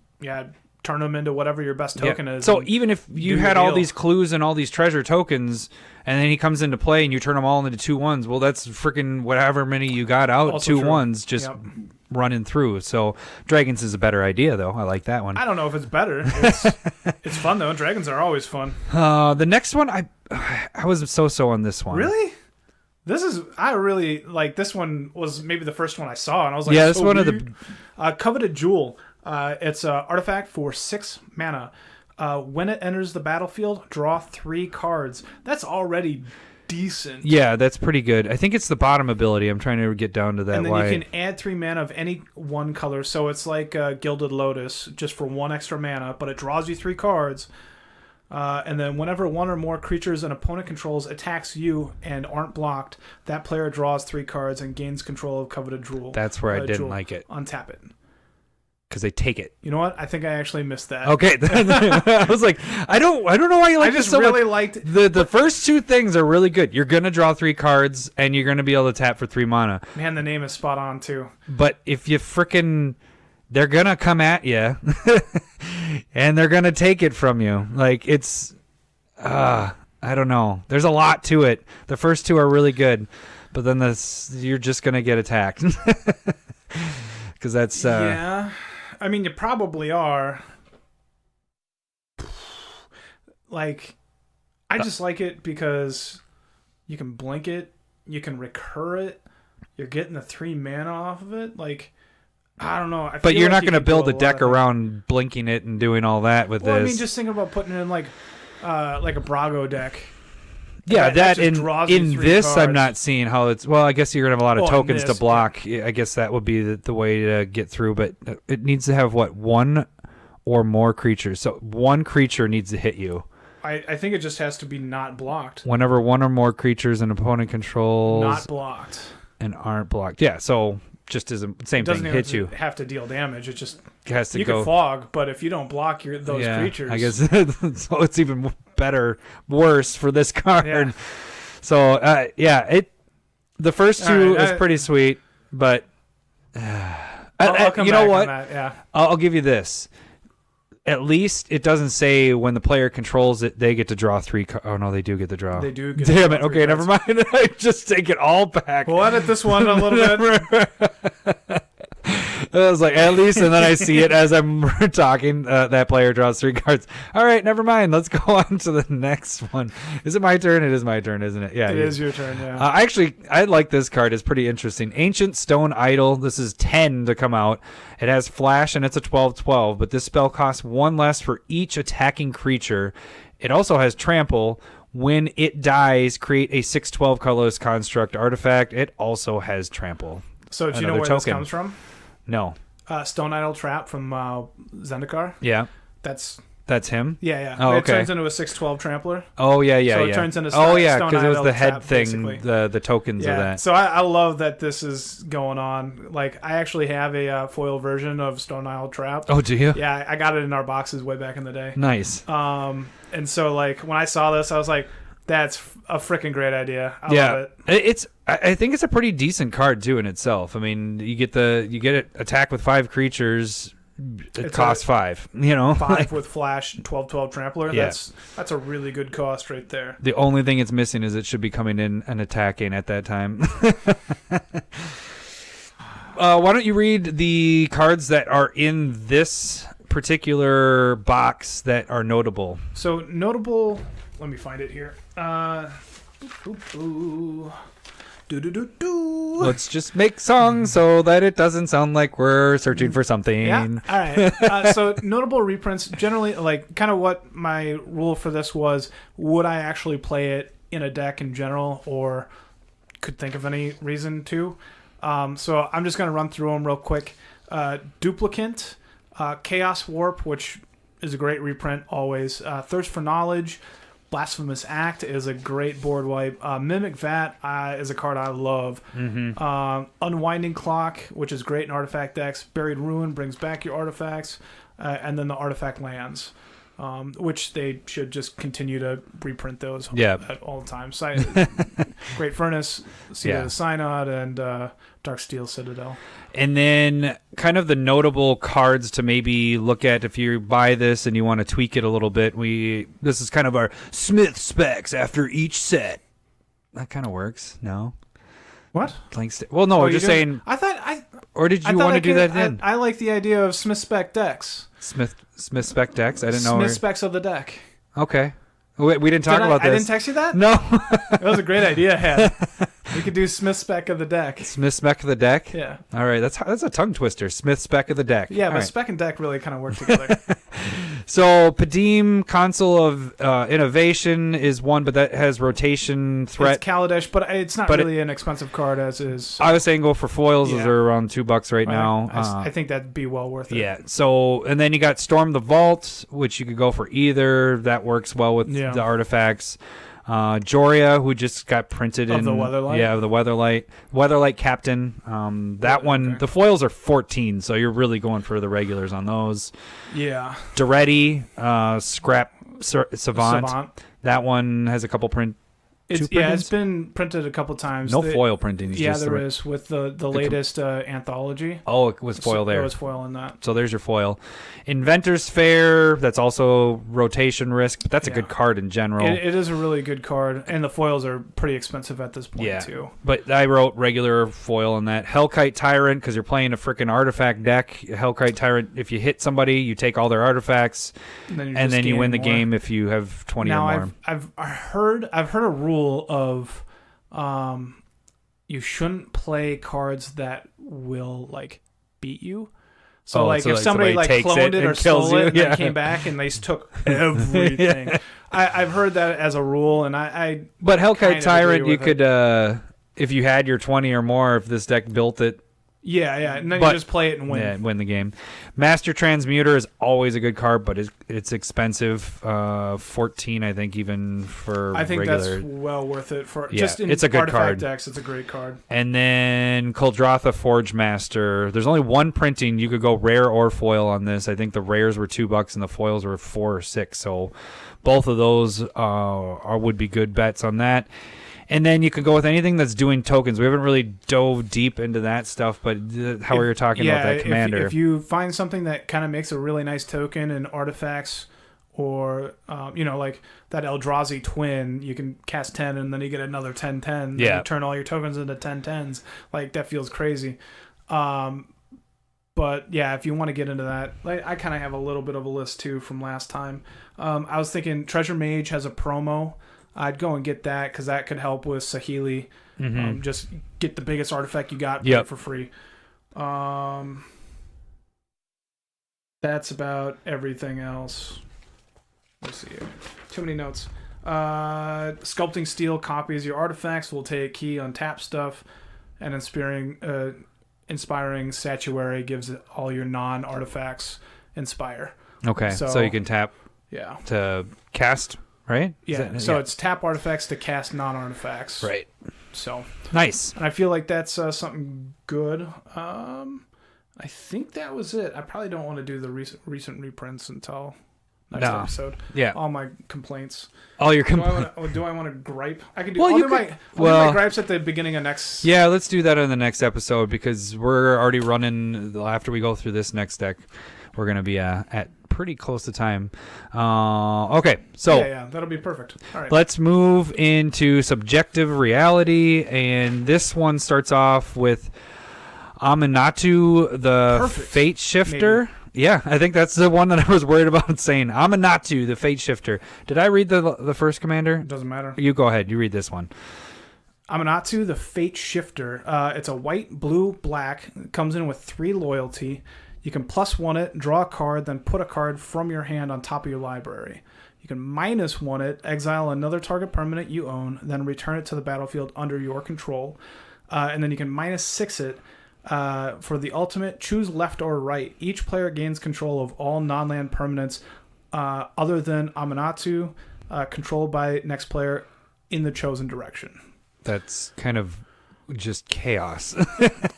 turn them into whatever your best token is. So even if you had all these clues and all these treasure tokens, and then he comes into play and you turn them all into 2/1s, well, that's freaking whatever many you got out. Also 2/1s just running through. So dragons is a better idea, though. I like that one. I don't know if it's better. It's fun though. Dragons are always fun. The next one, I was so on this one. Really? I really like this one. Was maybe the first one I saw, and I was like, this one weird. Of the Coveted Jewel. It's an artifact for 6 mana. When it enters the battlefield, draw 3 cards. That's already decent. Yeah, that's pretty good. I think it's the bottom ability. I'm trying to get down to that. And then you can add 3 mana of any one color. So it's like Gilded Lotus, just for 1 extra mana, but it draws you 3 cards. And then whenever one or more creatures an opponent controls attacks you and aren't blocked, that player draws 3 cards and gains control of Coveted Jewel. That's where I didn't like it. Untap it. Because they take it. You know what? I think I actually missed that. Okay. I was like, I don't know why you like this so much. I just really liked the first 2 things are really good. You're going to draw 3 cards and you're going to be able to tap for 3 mana. Man, the name is spot on too. But if you frickin'... They're going to come at you and they're going to take it from you. Like, it's, I don't know. There's a lot to it. The first 2 are really good, but then you're just going to get attacked. Because that's... Yeah. I mean, you probably are. Like, I just like it because you can blink it, you can recur it, you're getting the 3 mana off of it. Like... I don't know. But you're not going to build a deck around blinking it and doing all that with this. I mean, just think about putting it in like a Brago deck. Yeah, that just in draws you 3 this, cards. I'm not seeing how it's. Well, I guess you're gonna have a lot of tokens this, to block. I guess that would be the way to get through. But it needs to have one or more creatures. So one creature needs to hit you. I think it just has to be not blocked. Whenever one or more creatures an opponent controls Not blocked. and aren't blocked. Yeah. So just as a same thing, hits you. Have to deal damage. It just has to you go. can fog, but if you don't block those creatures, I guess so. It's even worse for this card. Yeah. So the first two is pretty sweet, but I'll come you know back what? on that, yeah. I'll give you this. At least it doesn't say when the player controls it, they get to draw 3 cards. Oh, no, they do get to draw. They do get Damn to it. draw 3 Okay, never mind. I just take it all back. We'll edit this one a little bit. I was like, at least, and then I see it as I'm talking. That player draws 3 cards. All right, never mind. Let's go on to the next one. Is it my turn? It is my turn, isn't it? Yeah, It is your turn, yeah. Actually, I like this card. It's pretty interesting. Ancient Stone Idol. This is 10 to come out. It has flash, and it's a 12/12, but this spell costs 1 less for each attacking creature. It also has trample. When it dies, create a 6/12 colorless construct artifact. It also has trample. So do you know where this comes from? No. Stone Idol Trap from Zendikar. Yeah. That's him? Yeah. Oh, It okay. turns into a 6/12 trampler. Oh, yeah. So it turns into oh, yeah, Stone because it was Idol the head Trap, thing, basically. the tokens of that. So I love that this is going on. Like, I actually have a foil version of Stone Idol Trap. Oh, do you? Yeah, I got it in our boxes way back in the day. Nice. And so, like, when I saw this, I was like, that's a freaking great idea. I love it. I think it's a pretty decent card too in itself. I mean, you get it attack with 5 creatures. It costs 5. You know, 5 with flash, 12/12 trampler. Yeah. That's a really good cost right there. The only thing it's missing is it should be coming in and attacking at that time. Why don't you read the cards that are in this particular box that are notable? So notable. Let me find it here. Let's just make songs so that it doesn't sound like we're searching for something. Yeah. All right. So notable reprints. Generally, like, kind of what my rule for this was: would I actually play it in a deck in general, or could think of any reason to? So I'm just going to run through them real quick. Duplicant, Chaos Warp, which is a great reprint always. Thirst for Knowledge. Blasphemous Act is a great board wipe. Mimic Vat is a card I love. Mm-hmm. Unwinding Clock, which is great in artifact decks. Buried Ruin brings back your artifacts. And then the Artifact Lands, which they should just continue to reprint those at all the time. Great Furnace, Seed of the Synod, and Darksteel Citadel. And then kind of the notable cards to maybe look at if you buy this and you want to tweak it a little bit. This is kind of our Smith specs after each set. That kind of works. No? What? Well, no, I'm just saying. Or did you want to do that then? I like the idea of Smith spec decks. Smith spec decks? I didn't know. Smith specs of the deck. Okay. We didn't talk about this. I didn't text you that? No. That was a great idea I had. We could do Smith spec of the deck. Smith spec of the deck? Yeah. All right. That's a tongue twister. Smith spec of the deck. Yeah, but right. spec and deck really kind of work together. So Padim, Console of Innovation is one, but that has rotation threat. It's Kaladesh, but it's not really an expensive card as is. I was saying go for foils. Those are around $2 right now. I think that'd be well worth it. Yeah. So, and then you got Storm the Vault, which you could go for either. That works well with the artifacts. Joria, who just got printed of the Weatherlight. Yeah, of the Weatherlight Captain. That one, okay. The foils are 14, so you're really going for the regulars on those. Yeah. Duretti, Scrap Savant. That one has a couple it's been printed a couple times. No foil printing. There is with the latest anthology. Oh, it was foil there. There was foil in that. So there's your foil. Inventor's Fair, that's also rotation risk, but that's a good card in general. It is a really good card, and the foils are pretty expensive at this point too. But I wrote regular foil in that. Hellkite Tyrant, because you're playing a freaking artifact deck. Hellkite Tyrant, if you hit somebody, you take all their artifacts, and then you win the game if you have 20 or more. I've heard a rule of you shouldn't play cards that will like beat you. So if somebody cloned it or stole it and then came back and they took everything. I've heard that as a rule, and But Hellkite Tyrant, you could if you had your 20 or more, if this deck built it. Yeah, and then you just play it and win. Yeah, win the game. Master Transmuter is always a good card, but it's expensive. 14, I think, even for I think regular. that's well worth it for it's a good artifact card. decks. It's a great card. And then Kuldratha Forge Master. There's only one printing. You could go rare or foil on this. I think the rares were $2 and the foils were 4 or 6. So both of those would be good bets on that. And then you can go with anything that's doing tokens. We haven't really dove deep into that stuff, but how we were talking about that commander. If you find something that kind of makes a really nice token in artifacts, or like that Eldrazi twin, you can cast 10 and then you get another 10/10. Yeah. You turn all your tokens into 10/10s. Like, that feels crazy. But yeah, if you want to get into that, I kind of have a little bit of a list too from last time. I was thinking Treasure Mage has a promo. I'd go and get that because that could help with Saheeli. Mm-hmm. Just get the biggest artifact you got for free. That's about everything else. Let's see here. Too many notes. Sculpting Steel copies your artifacts. Will take key on tap stuff. And Inspiring Statuary gives all your non-artifacts Inspire. Okay, so you can tap to cast... Right? Yeah. It's tap artifacts to cast non-artifacts. Right. So nice. And I feel like that's something good. I think that was it. I probably don't want to do the recent reprints until next episode. Yeah. All my complaints. All your complaints. Do I want to gripe? I can do. I'll do my gripes at the beginning of next. Yeah, let's do that in the next episode because we're already running. After we go through this next deck, we're gonna be at pretty close to time. Okay, so yeah, that'll be perfect. All right, let's move into subjective reality, and this one starts off with Aminatou, the Fateshifter. Yeah, I think that's the one that I was worried about saying. Aminatou, the Fateshifter. Did I read the first commander? It doesn't matter. You go ahead. You read this one. Aminatou, the Fateshifter. It's a white, blue, black. It comes in with 3 loyalty. You can +1 it, draw a card, then put a card from your hand on top of your library. You can -1 it, exile another target permanent you own, then return it to the battlefield under your control. And then you can -6 it. For the ultimate, choose left or right. Each player gains control of all non-land permanents other than Aminatou, controlled by next player in the chosen direction. That's kind of just chaos.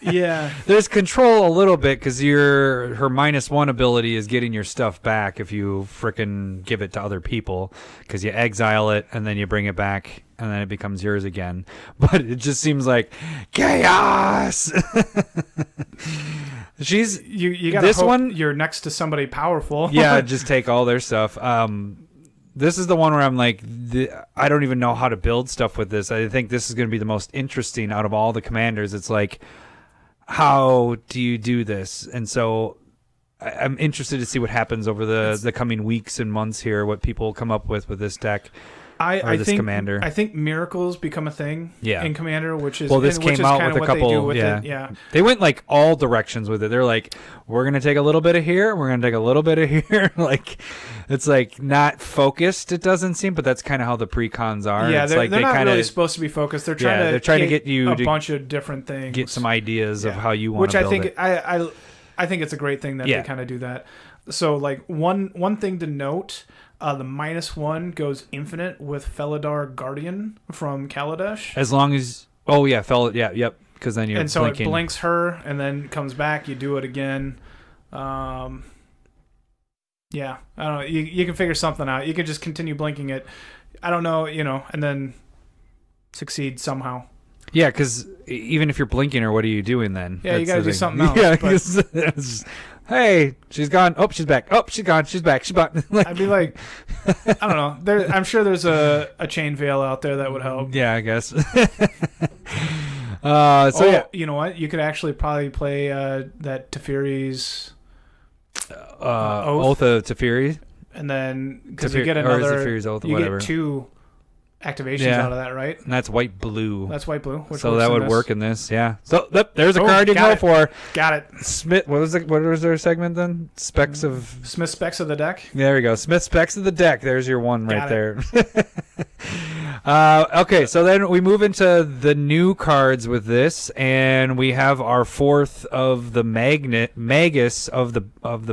Yeah. There's control a little bit because her -1 ability is getting your stuff back if you frickin' give it to other people because you exile it and then you bring it back and then it becomes yours again. But it just seems like chaos. You gotta this hope one you're next to somebody powerful. Yeah, just take all their stuff. This is the one where I'm like, I don't even know how to build stuff with this. I think this is going to be the most interesting out of all the commanders. It's like, how do you do this? And so I'm interested to see what happens over the coming weeks and months here, what people come up with this deck. I think Commander. I think miracles become a thing in Commander, which is this came out with a couple. They went like all directions with it. They're like, we're gonna take a little bit of here, we're gonna take a little bit of here. Like, it's like not focused. It doesn't seem, but that's kind of how the pre-cons are. Yeah, it's they're like not really supposed to be focused. They're trying to get you a bunch of different things, get some ideas of how you want to build it. Which I think it's a great thing that they kind of do that. So like one thing to note. The -1 goes infinite with Felidar Guardian from Kaladesh. As long as... because then you're and so blinking. It blinks her and then comes back. You do it again. I don't know. You can figure something out. You can just continue blinking it. I don't know, and then succeed somehow. Yeah, because even if you're blinking her, what are you doing then? Yeah, you got to do something else. Yeah, hey, she's gone. Oh, she's back. Oh, she's gone. She's back. She's back. I'd be like, I don't know. I'm sure there's a chain veil out there that would help. Yeah, I guess. You know what? You could actually probably play that Teferi's Oath of Teferi. And then, because you get another, Teferi's Oath, you whatever. get 2 activations out of that, right? And that's white blue. That's white blue. So that would work in this, yeah. So there's a card you can go for. Got it. Smith. What was their segment then? Specs of Smith specs of the deck. There we go. Smith specs of the deck. There's your one right there. Okay, so then we move into the new cards with this, and we have our fourth of the Magus of the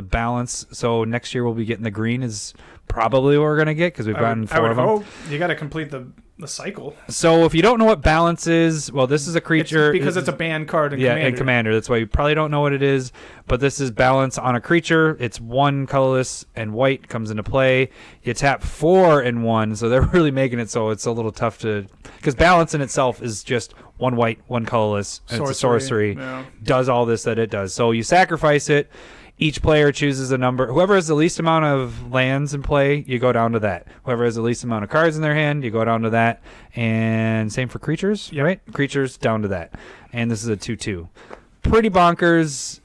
balance. So next year we'll be getting the green is probably what we're gonna get because we've gotten four of them. Hope. You got to complete the cycle. So if you don't know what balance is, well, this is a creature because it's a banned card in Commander. in Commander. That's why you probably don't know what it is. But this is balance on a creature. It's 1 colorless and white comes into play. You tap 4 and 1, so they're really making it so it's a little tough to because balance in itself is just 1 white, 1 colorless. And it's a sorcery. Yeah. Does all this that it does. So you sacrifice it. Each player chooses a number. Whoever has the least amount of lands in play, you go down to that. Whoever has the least amount of cards in their hand, you go down to that. And same for creatures, right? Creatures down to that. And this is a 2/2. Pretty bonkers.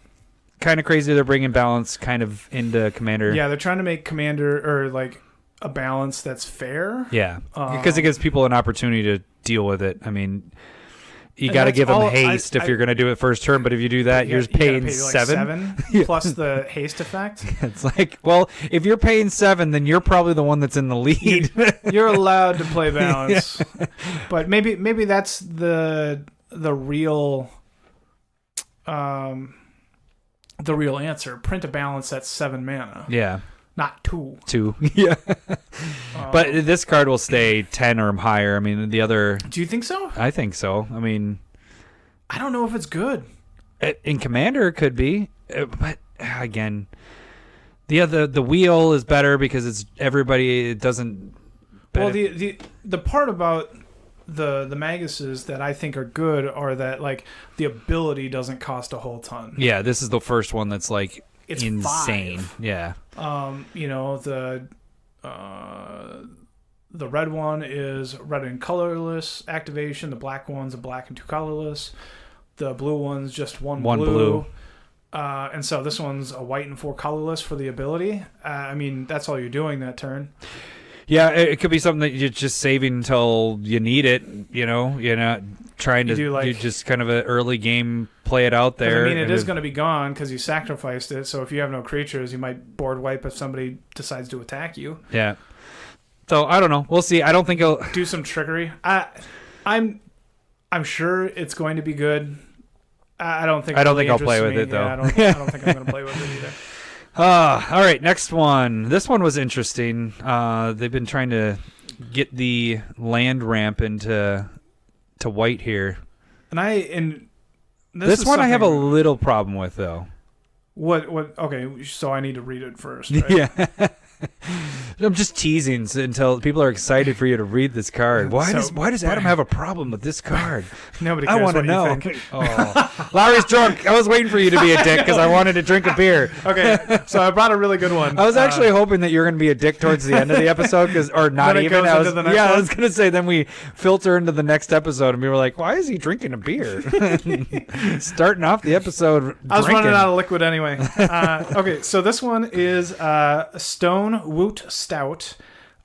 Kind of crazy they're bringing balance kind of into Commander. Yeah, they're trying to make Commander or like a balance that's fair. Yeah, because it gives people an opportunity to deal with it. I mean, you got to give them haste if you're going to do it first turn, but if you do that, you're paying pay like 7 plus the haste effect. It's like, well, if you're paying 7, then you're probably the one that's in the lead. You're allowed to play balance, but maybe that's the real answer. Print a balance that's 7 mana. Yeah. Not 2. 2. Yeah. But this card will stay 10 or higher. I mean, the other... Do you think so? I think so. I mean... I don't know if it's good. In Commander, it could be. But, again, the wheel is better because it's everybody... It doesn't... Well, the part about the Maguses that I think are good are that, like, the ability doesn't cost a whole ton. Yeah, this is the first one that's, like... It's insane. 5. Yeah. The red one is red and colorless activation. The black one's a black and 2 colorless. The blue one's just one blue. And so this one's a white and 4 colorless for the ability. I mean, that's all you're doing that turn. Yeah, it could be something that you're just saving until you need it. You know, you're not trying to. You just kind of an early game play it out there. I mean, it is going to be gone because you sacrificed it. So if you have no creatures, you might board wipe if somebody decides to attack you. Yeah. So I don't know. We'll see. I don't think he'll do some trickery. I'm sure it's going to be good. I don't think. I'll play with it though. Yeah, I don't think I'm going to play with it either. All right, next one. This one was interesting. They've been trying to get the land ramp into white here. And this one I have a little problem with though. What? Okay, so I need to read it first. Right? Yeah. I'm just teasing until people are excited for you to read this card. Why does Adam have a problem with this card? Nobody cares. I want to know. Oh. Larry's drunk. I was waiting for you to be a dick because I wanted to drink a beer. Okay, so I brought a really good one. I was actually hoping that you were going to be a dick towards the end of the episode, or not even. I was going to say then we filter into the next episode and we were like, why is he drinking a beer? Starting off the episode, I was running out of liquid anyway. Okay, so this one is Stone Woot Stout.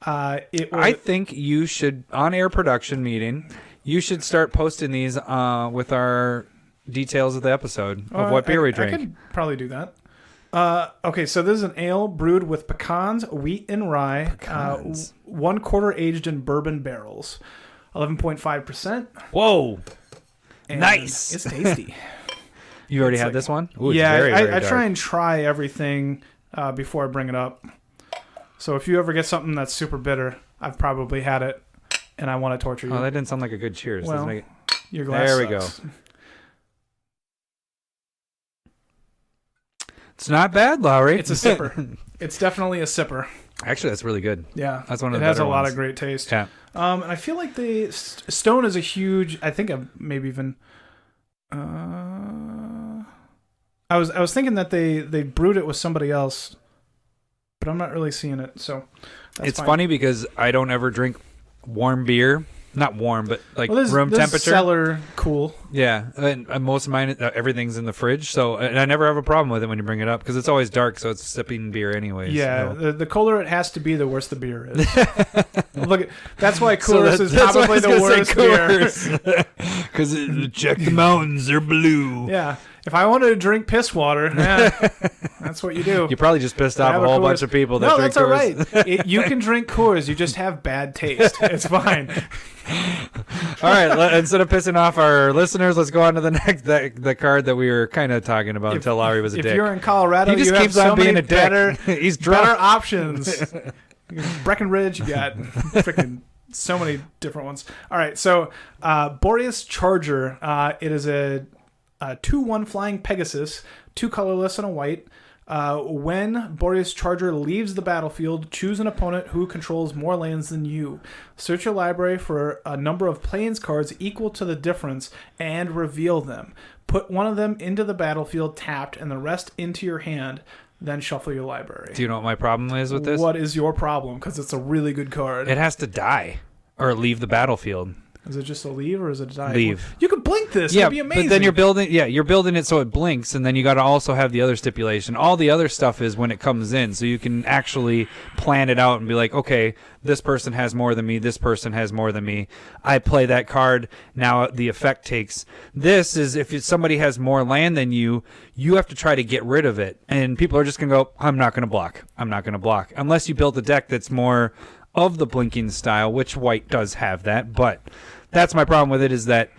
I think you should, on air production meeting, you should start posting these with our details of the episode of what beer we drink. I could probably do that. Okay, so this is an ale brewed with pecans, wheat, and rye. 1/4 aged in bourbon barrels. 11.5%. Whoa. And nice. It's tasty. You already had this one? Ooh, yeah, very, very I try and try everything before I bring it up. So if you ever get something that's super bitter, I've probably had it, and I want to torture you. Oh, that didn't sound like a good cheers. Well, make it... your glass There sucks. We go. It's not bad, Lowry. It's a sipper. It's definitely a sipper. Actually, that's really good. Yeah, that's one of the It has better a lot ones. of great taste. Yeah. And I feel like the Stone is a huge. I think I've maybe even. I was thinking that they brewed it with somebody else, but I'm not really seeing it. So it's fine. funny because I don't ever drink warm beer, not warm, but like Well, room temperature. Cellar cool. Yeah, and most of mine, everything's in the fridge, so and I never have a problem with it when you bring it up because it's always dark, so it's sipping beer anyways. Yeah, so. the colder it has to be, the worse the beer is. Look, that's why Coors is probably the worst beer. Because check the mountains, they're blue. Yeah, if I wanted to drink piss water, yeah, that's what you do. You probably just pissed off a whole bunch of people that drink Coors. That's all right. You can drink Coors, you just have bad taste. It's fine. All right, instead of pissing off our listeners, let's go on to the next the card that we were kind of talking about until Lowry was a dick. If you're in Colorado, he just you keeps have so on being many a dick. He's drunk. better options. Breckenridge, you got freaking so many different ones. All right, so Boreas Charger. It is a 2/1 flying Pegasus, 2 colorless and a white. When Boreas Charger leaves the battlefield, choose an opponent who controls more lands than you. Search your library for a number of plains cards equal to the difference and reveal them. Put one of them into the battlefield tapped and the rest into your hand. Then shuffle your library. Do you know what my problem is with this? What is your problem? Because it's a really good card. It has to die or leave the battlefield. Is it just a leave or is it a die? Leave. You could blink this. Yeah, It'd be amazing. but then you're building it so it blinks, and then you got to also have the other stipulation. All the other stuff is when it comes in, so you can actually plan it out and be like, okay, this person has more than me, this person has more than me. I play that card. Now the effect takes. This is if somebody has more land than you, you have to try to get rid of it, and people are just gonna go, I'm not gonna block. I'm not gonna block unless you build a deck that's more of the blinking style, which white does have that, but that's my problem with it is that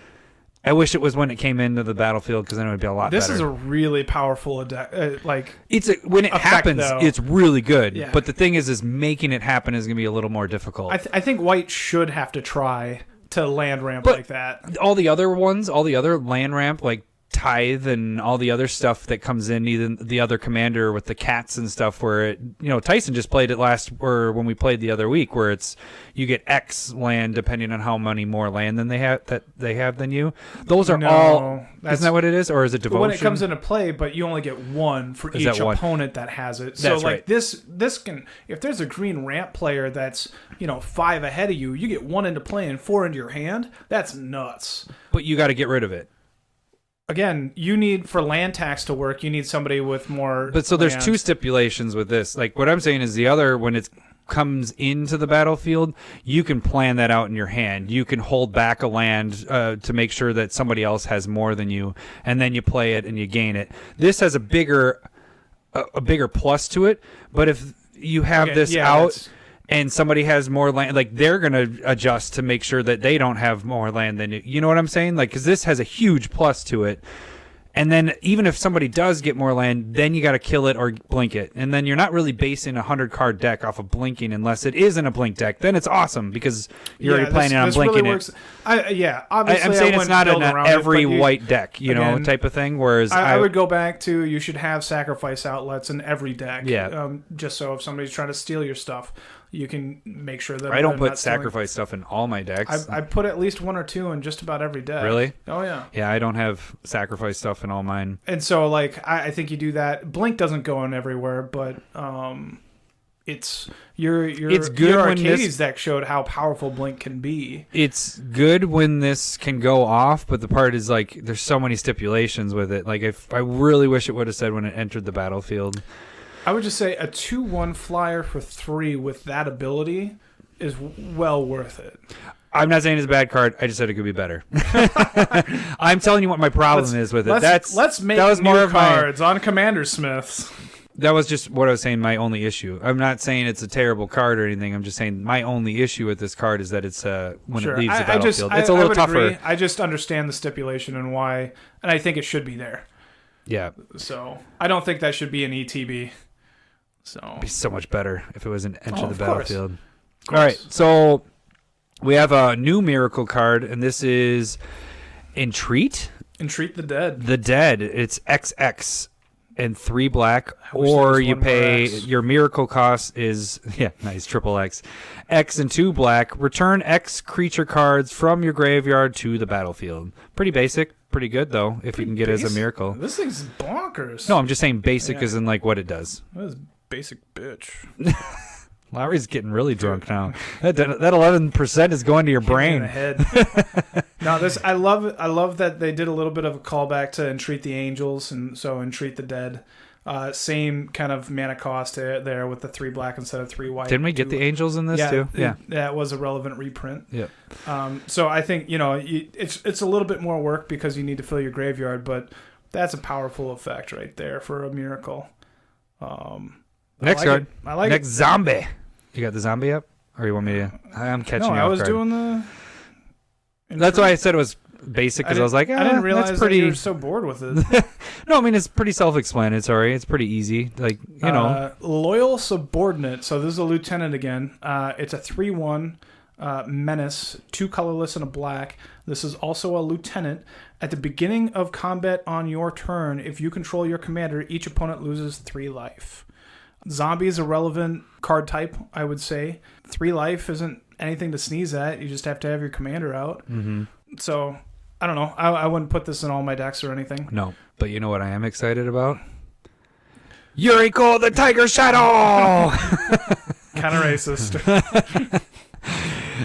I wish it was when it came into the battlefield because then it would be a lot better. This is a really powerful when it happens, though. It's really good. Yeah. But the thing is making it happen is going to be a little more difficult. I think white should have to try to land ramp like that. All the other ones, all the other land ramp, like Tithe and all the other stuff that comes in, even the other commander with the cats and stuff where it, Tyson just played it when we played the other week where it's you get X land depending on how many more land than they have than you. Those are all isn't that what it is, or is it devotion? When it comes into play, but you only get one for each opponent that has it. So that's like right. this can, if there's a green ramp player that's 5 ahead of you, you get 1 into play and 4 into your hand. That's nuts. But you got to get rid of it. Again, you need, for land tax to work, you need somebody with more. But so there's 2 stipulations with this. Like what I'm saying is the other, when it comes into the battlefield, you can plan that out in your hand. You can hold back a land to make sure that somebody else has more than you, and then you play it and you gain it. This has a bigger plus to it. But if you have this out and somebody has more land, like they're going to adjust to make sure that they don't have more land than you. You know what I'm saying? Like, because this has a huge plus to it. And then even if somebody does get more land, then you got to kill it or blink it. And then you're not really basing a 100-card deck off of blinking unless it is in a blink deck. Then it's awesome because you're already planning on blinking really works. it. Obviously I'm saying it's not in every white deck, again, type of thing. Whereas I would go back to you should have sacrifice outlets in every deck. Yeah. Just so if somebody's trying to steal your stuff, you can make sure that I don't put sacrifice stuff in all my decks. I put at least 1 or 2 in just about every deck. Really? Oh yeah. Yeah, I don't have sacrifice stuff in all mine. And so I think you do that. Blink doesn't go in everywhere, but it's good when Arcades deck showed how powerful Blink can be. It's good when this can go off, but the part is like there's so many stipulations with it. Like I really wish it would have said when it entered the battlefield. I would just say a 2/1 flyer for 3 with that ability is well worth it. I'm not saying it's a bad card. I just said it could be better. I'm telling you what my problem is with it. Let's make new cards on CommanderSmiths. That was just what I was saying, my only issue. I'm not saying it's a terrible card or anything. I'm just saying my only issue with this card is that it's when it leaves the battlefield. It's a little tougher. Agree. I just understand the stipulation and why, and I think it should be there. Yeah. So I don't think that should be an ETB. So it'd be so much better if it was an enter the battlefield. All right, so we have a new miracle card, and this is Entreat. Entreat the Dead. The Dead. It's XX and 3 black, or you pay your miracle cost is nice triple X. X and 2 black. Return X creature cards from your graveyard to the battlefield. Pretty basic. Pretty good though if you can get it as a miracle. This thing's bonkers. No, I'm just saying basic as in like what it does. That is basic bitch. Lowry's getting really drunk now. That 11% is going to your brain. In the head. No, I love that they did a little bit of a callback to Entreat the Angels, and so Entreat the Dead. Same kind of mana cost there with the 3 black instead of 3 white. Didn't we get the Angels in this too? Yeah, that was a relevant reprint. Yep. So I think it's a little bit more work because you need to fill your graveyard, but that's a powerful effect right there for a miracle. Next card. I like Next zombie. You got the zombie up, or you want me to? I'm catching you. No, I was card. doing the. That's why I said it was basic, because I was like, I didn't realize that's pretty... that you were so bored with it. No, I mean, it's pretty self-explanatory. It's pretty easy. Like, Loyal Subordinate. So this is a lieutenant again. It's a 3/1 menace, 2 colorless and a black. This is also a lieutenant. At the beginning of combat on your turn, if you control your commander, each opponent loses 3 life. Zombie is a relevant card type, I would say. 3 life isn't anything to sneeze at. You just have to have your commander out. Mm-hmm. So, I don't know. I wouldn't put this in all my decks or anything. No, but you know what I am excited about? Yuriko the Tiger Shadow! Kind of racist.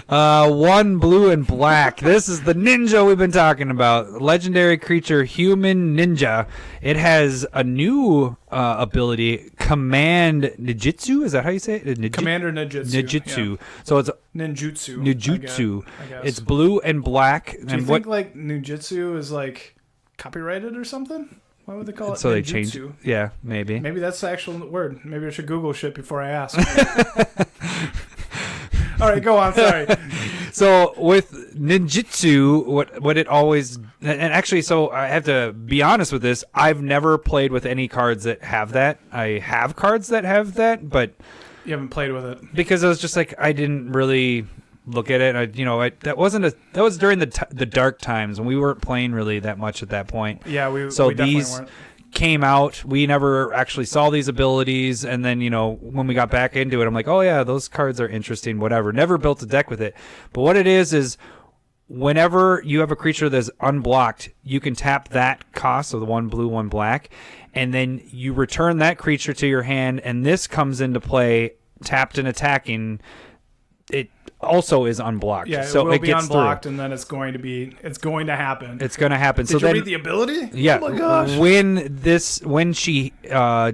1 blue and black. This is the ninja we've been talking about. Legendary creature, human ninja. It has a new ability, Command Ninjutsu. Is that how you say it? Commander Ninjutsu. Ninjutsu. Yeah. So it's Ninjutsu. I guess. It's blue and black. Do you think like Ninjutsu is like copyrighted or something? Why would they call it so ninjutsu? They changed. Yeah, maybe. Maybe that's the actual word. Maybe I should Google shit before I ask. All right, go on. Sorry. So with ninjutsu, what it always, and actually, so I have to be honest with this. I've never played with any cards that have that. I have cards that have that, but you haven't played with it because I was just like, I didn't really look at it. That was during the dark times when we weren't playing really that much at that point. Yeah, we definitely these weren't. Came out, we never actually saw these abilities, and then when we got back into it, I'm like, oh yeah, those cards are interesting, whatever. Never built a deck with it. But what it is whenever you have a creature that's unblocked, you can tap that cost of the 1 blue 1 black, and then you return that creature to your hand, and this comes into play tapped and attacking. It also is unblocked. Yeah, so will it be gets unblocked, through. And then it's going to happen. It's going to happen. Did you read the ability? Yeah. Oh my gosh. When she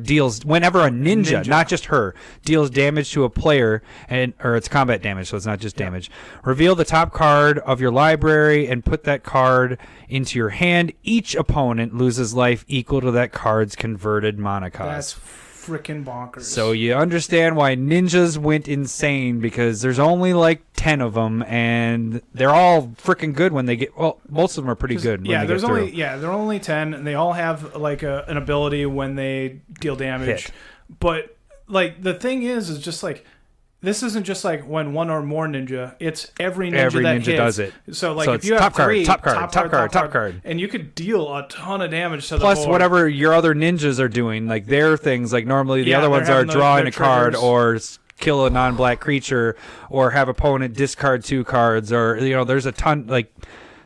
deals, whenever a ninja, not just her, deals damage to a player, or it's combat damage, so it's not just damage. Reveal the top card of your library and put that card into your hand. Each opponent loses life equal to that card's converted mana cost. That's freaking bonkers. So you understand why ninjas went insane, because there's only like 10 of them, and they're all freaking good when they get. Well, most of them are pretty good. Yeah, there are only 10, and they all have like an ability when they deal damage. Hit. But like the thing is just like. This isn't just like when one or more ninja. It's every ninja hits. Does it. So like so if you have top card, and you could deal a ton of damage to plus the board. whatever your other ninjas are doing, like their things. Like normally the other ones are drawing a card or kill a non-black creature or have opponent discard 2 cards, or there's a ton like.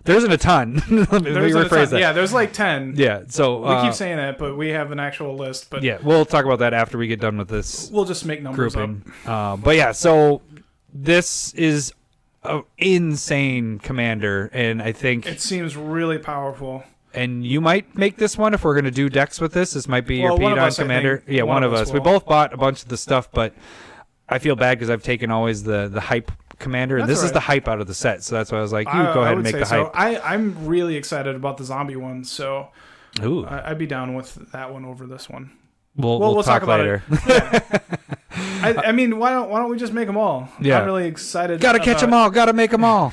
There isn't a ton. Let me rephrase that. Yeah, there's like 10. Yeah, so we keep saying that, but we have an actual list. But yeah, we'll talk about that after we get done with this. We'll just make numbers grouping. But yeah, so this is an insane commander, and I think it seems really powerful. And you might make this one if we're going to do decks with this. This might be your beat on commander. Yeah, one of us. We both bought a bunch of the stuff, but I feel bad because I've taken always the hype commander, and this is the hype out of the set, so that's why I was like, you go ahead and make the hype. I'm really excited about the zombie one, so ooh. I'd be down with that one over this one. We'll talk later. Yeah. I mean, why don't we just make them all? Yeah. I'm really excited. Gotta catch them all. Gotta make them all.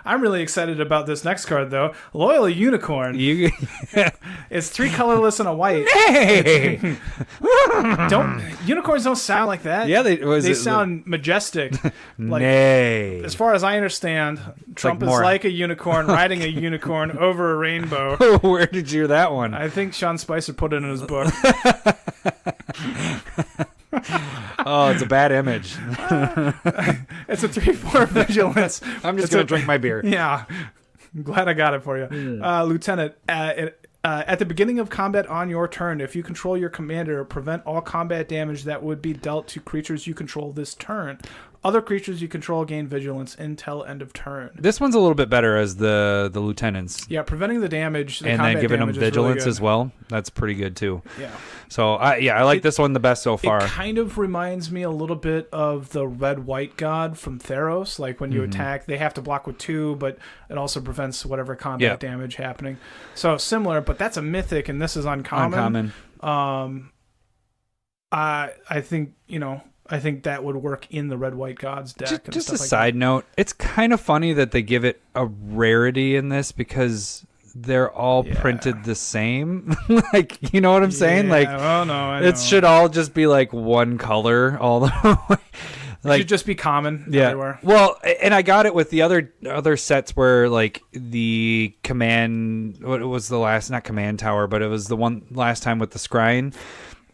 I'm really excited about this next card, though. Loyal Unicorn. It's 3 colorless and a white. Hey! Unicorns don't sound like that. Yeah, they sound majestic. Nay. As far as I understand, Trump is like a unicorn riding a unicorn over a rainbow. Where did you hear that one? I think Sean Spicer put it in his book. Oh, it's a bad image. It's a 3/4 vigilance. I'm just going to drink my beer. Yeah. I'm glad I got it for you. Lieutenant, At the beginning of combat on your turn, if you control your commander, prevent all combat damage that would be dealt to creatures you control this turn. Other creatures you control gain vigilance until end of turn. This one's a little bit better as the lieutenants. Yeah, preventing the damage, and then giving them vigilance as well. That's pretty good too. Yeah. So I like this one the best so far. It kind of reminds me a little bit of the red-white god from Theros. Like when you attack, they have to block with 2, but it also prevents whatever combat damage happening. So similar, but that's a mythic, and this is uncommon. I think I think that would work in the red-white gods deck. Just a side note, it's kind of funny that they give it a rarity in this because they're all printed the same. Like, you know what I'm saying? Like, oh no, it should all just be like one color all the way. Like, it should just be common everywhere. Well, and I got it with the other sets where like the command, what was the last, not command tower, but it was the one last time with the scrying.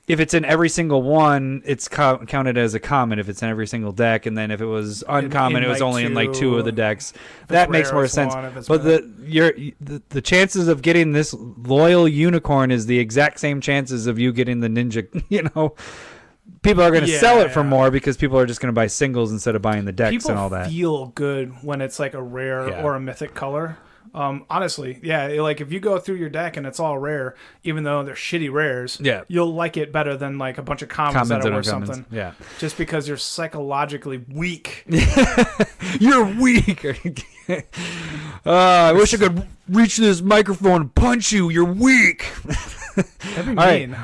If it's in every single one, it's counted as a common if it's in every single deck, and then if it was uncommon, it was only in like 2 of the decks. That makes more sense. But the chances of getting this loyal unicorn is the exact same chances of you getting the ninja. People are going to sell it for more because people are just going to buy singles instead of buying the decks and all that. People feel good when it's like a rare or a mythic color. Honestly, like if you go through your deck and it's all rare, even though they're shitty rares, you'll like it better than like a bunch of commons that are worth something. Yeah, just because you're psychologically weak. You're weak. I wish I could reach this microphone and punch you. You're weak. That'd be mean.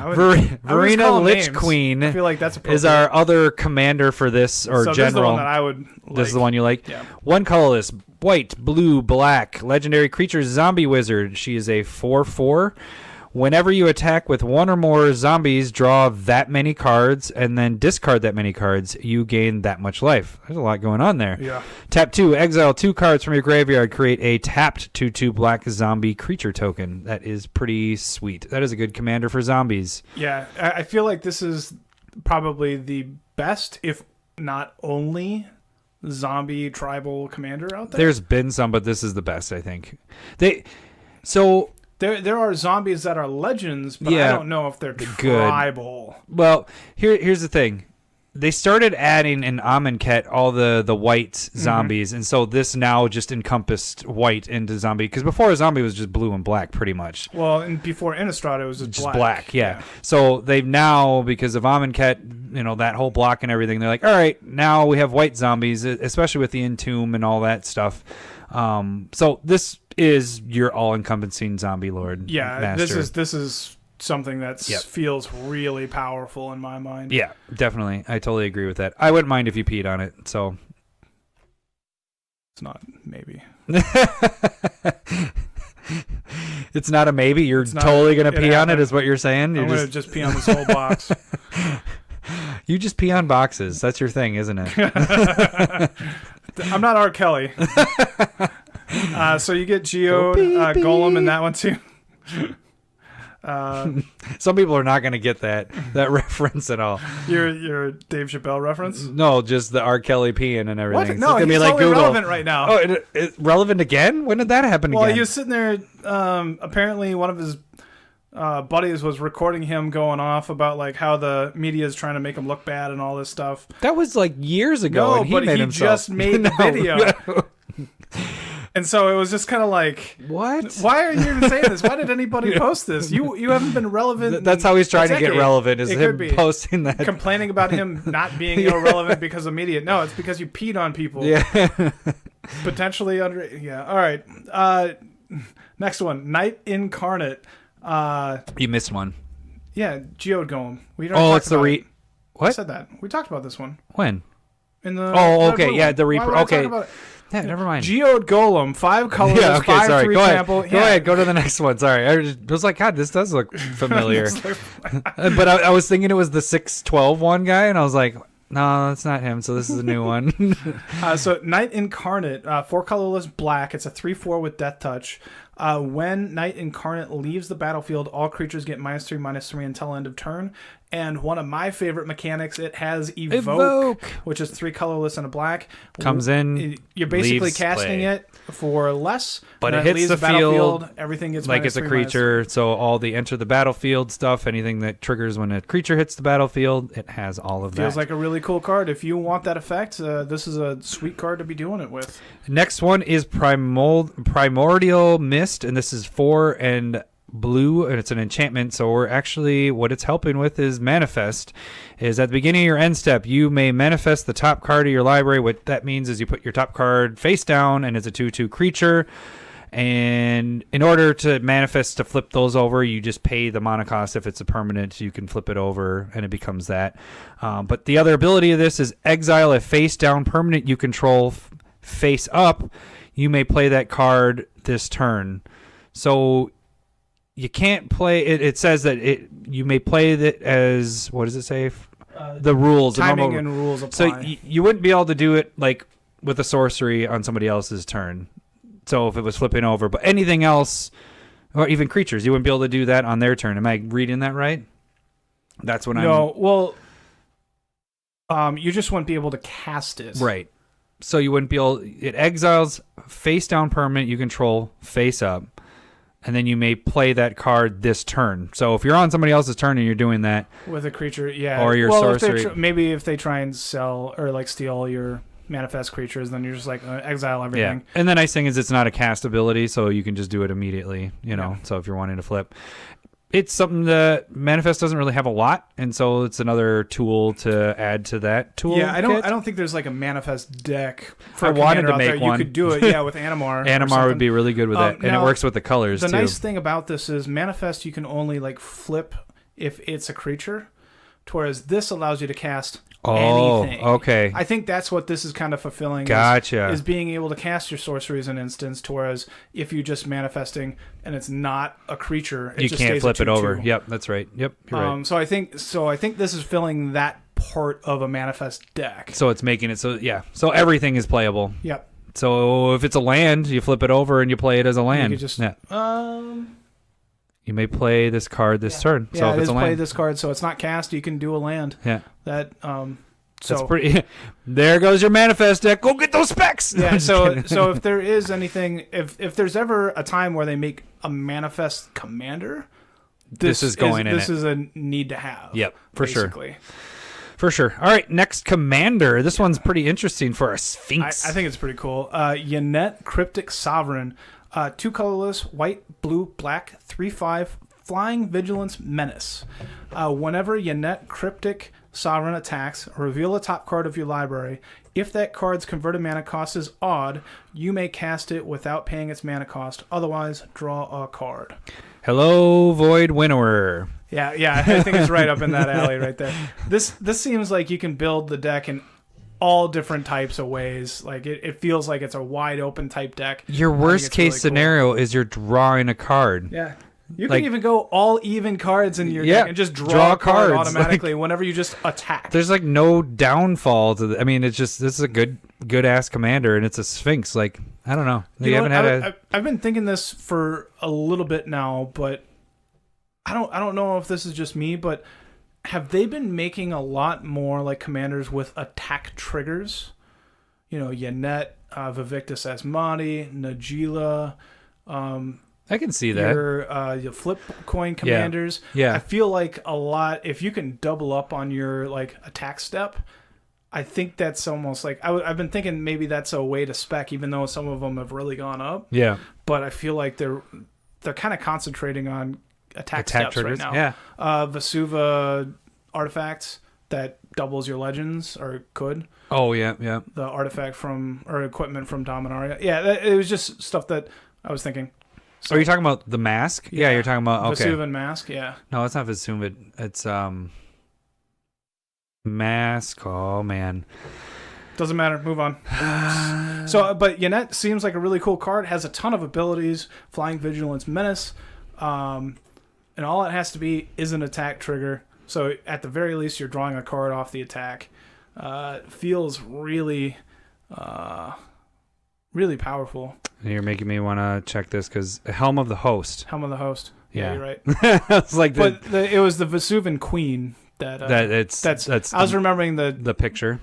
Verena Lich Queen I feel like that's is our other commander for this, or so general. This is the one that I would like. This is the one you like? Yeah. One colorless, white, blue, black, legendary creature, zombie wizard. She is a 4/4. Whenever you attack with one or more zombies, draw that many cards and then discard that many cards. You gain that much life. There's a lot going on there. Yeah. Tap 2, exile 2 cards from your graveyard. Create a tapped 2/2 black zombie creature token. That is pretty sweet. That is a good commander for zombies. Yeah, I feel like this is probably the best, if not only, zombie tribal commander out there. There's been some, but this is the best, I think. There are zombies that are legends, but I don't know if they're tribal. Good. Well, here's the thing. They started adding in Amonkhet all the white zombies, and so this now just encompassed white into zombie. Because before a zombie was just blue and black, pretty much. Well, and before Innistrad, it was just black. Yeah. So they've now, because of Amonkhet, that whole block and everything, they're like, all right, now we have white zombies, especially with the Entomb and all that stuff. So this is your all-encompassing zombie lord. Yeah, master. this is something that feels really powerful in my mind. Yeah, definitely. I totally agree with that. I wouldn't mind if you peed on it. So it's not maybe. It's not a maybe. You're totally gonna pee on it, is what you're saying. I'm gonna just pee on this whole box. You just pee on boxes. That's your thing, isn't it? I'm not R. Kelly. So you get Geode, Golem in that one too. Some people are not going to get that reference at all. Your Dave Chappelle reference? No, just the R. Kelly peeing and everything. What? No, it's he's like totally relevant right now. Oh, it's relevant again? When did that happen again? Well, he was sitting there. Apparently, one of his buddies was recording him going off about like how the media is trying to make him look bad and all this stuff. That was like years ago. No, and but he just made the video. No. And so it was just kind of like, what? Why are you even saying this? Why did anybody post this? You haven't been relevant. That's how he's trying to get relevant, is him posting that. Complaining about him not being irrelevant because of media. No, it's because you peed on people. Yeah. Potentially under. Yeah. All right. Next one. Knight Incarnate. You missed one. Yeah. Geode Golem. It's the What? I said that. We talked about this one. When? In the. Okay. Yeah. The Reaper. Okay. Yeah, never mind. Geode Golem, 5 colors, 5/3 trample. Go ahead. Go to the next one. Sorry. I was like, God, this does look familiar. But I was thinking it was the 6/12 one guy, and I was like, no, that's not him. So this is a new one. So Knight Incarnate, 4 colorless black. It's a 3/4 with Death Touch. When Knight Incarnate leaves the battlefield, all creatures get -3/-3 until end of turn. And one of my favorite mechanics, it has Evoke. Which is 3 colorless and a black. Comes in, you're basically casting play. it for less, but it hits the field. Everything gets like it's a creature. So all the enter the battlefield stuff, anything that triggers when a creature hits the battlefield, it has all of that. Feels like a really cool card. If you want that effect, this is a sweet card to be doing it with. Next one is Primordial Mist, and this is 4 and blue, and it's an enchantment. So we're actually, what it's helping with is manifest. Is at the beginning of your end step, you may manifest the top card of your library. What that means is you put your top card face down, and it's a 2/2 creature. And in order to manifest to flip those over, you just pay the mana cost. If it's a permanent, you can flip it over, and it becomes that. But the other ability of this is exile a face down permanent you control face up. You may play that card this turn. So you can't play it. It says that you may play it as, what does it say? The rules. Timing and rules apply. So you wouldn't be able to do it like with a sorcery on somebody else's turn. So if it was flipping over, but anything else, or even creatures, you wouldn't be able to do that on their turn. Am I reading that right? That's what well, you just wouldn't be able to cast it. Right. So you wouldn't be able, it exiles face down permanent you control face up. And then you may play that card this turn. So if you're on somebody else's turn and you're doing that with a creature, yeah, or your sorcery, maybe if they try and sell or like steal your manifest creatures, then you're just like exile everything. Yeah. And the nice thing is it's not a cast ability, so you can just do it immediately. You know, so if you're wanting to flip, it's something that manifest doesn't really have a lot, and so it's another tool to add to that tool. Yeah, I don't think there's like a manifest deck. For I wanted to make one. You could do it, yeah, with Animar. Animar would be really good with that, and it works with the colors too. The nice thing about this is manifest you can only like flip if it's a creature, whereas this allows you to cast anything. Okay. I think that's what this is kind of fulfilling. Gotcha. Is being able to cast your sorceries in instance, whereas if you're just manifesting and it's not a creature, you can't flip it over. Yep, that's right. Yep, you're right. So I think this is filling that part of a manifest deck. So it's making it so so everything is playable. Yep. So if it's a land, you flip it over and you play it as a land. You could just you may play this card this turn. Yeah, so if it's a land, play this card, so it's not cast. You can do a land. Yeah. That that's pretty. There goes your manifest deck. Go get those specs. Yeah. So if there is anything, if there's ever a time where they make a manifest commander, this is going in. This is a need to have. Yep, for basically. Sure. For sure. All right, next commander. This one's pretty interesting for a Sphinx. I think it's pretty cool. Yannette, Cryptic Sovereign. 2 colorless, white, blue, black, 3/5, Flying Vigilance Menace. Whenever Yannette, Cryptic Sovereign attacks, reveal a top card of your library. If that card's converted mana cost is odd, you may cast it without paying its mana cost. Otherwise, draw a card. Hello, Void Winnower. Yeah, I think it's right up in that alley right there. This seems like you can build the deck in all different types of ways. Like it feels like it's a wide open type deck. Your worst case scenario is you're drawing a card. Yeah. You can even go all even cards in your deck and just draw a card automatically whenever you just attack. There's like no downfall to I mean, it's just, this is a good ass commander, and it's a Sphinx. Like, I don't know. I've been thinking this for a little bit now, but I don't know if this is just me, but have they been making a lot more like commanders with attack triggers? You know, Yannette, Vivictus Asmati, Najila, I can see that. Your flip coin commanders. Yeah. I feel like a lot, if you can double up on your like attack step, I think that's almost like, I've been thinking maybe that's a way to spec, even though some of them have really gone up. Yeah. But I feel like they're kind of concentrating on attack steps triggers right now. Yeah. Vesuva artifacts that doubles your legends, or could. Oh, yeah. The artifact or equipment from Dominaria. Yeah, it was just stuff that I was thinking. So, are you talking about the mask? Yeah, you're talking about, okay. Vesuvan mask, yeah. No, it's not Vesuvan. It's mask. Oh, man. Doesn't matter. Move on. But Yannette seems like a really cool card. Has a ton of abilities. Flying Vigilance Menace. And all it has to be is an attack trigger. So at the very least, you're drawing a card off the attack. Feels really, really powerful. You're making me want to check this because Helm of the Host. Helm of the Host. Yeah, you're right. It's like it was the Vesuvan Queen That's. I was remembering the picture.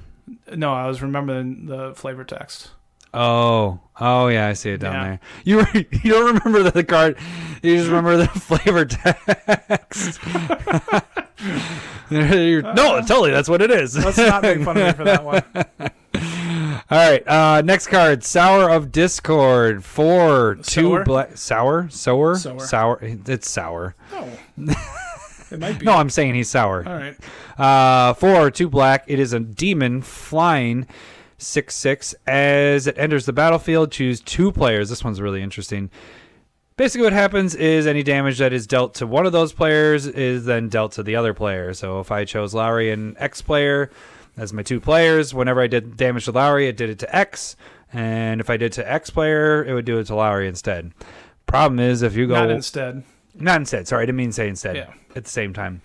No, I was remembering the flavor text. Oh yeah, I see it down there. You don't remember the card. You just remember the flavor text. No, totally. That's what it is. Let's not make fun of me for that one. All right. Next card, Sour of Discord. 2 black. Sour. It's sour. No. It might be. No, I'm saying he's sour. All right. 2 black. It is a demon flying 6/6. As it enters the battlefield, choose 2 players. This one's really interesting. Basically, what happens is any damage that is dealt to one of those players is then dealt to the other player. So if I chose Lowry and X player as my 2 players, whenever I did damage to Lowry, it did it to X. And if I did to X player, it would do it to Lowry instead. Problem is, if you go... Not instead. Sorry, I didn't mean to say instead. Yeah. At the same time.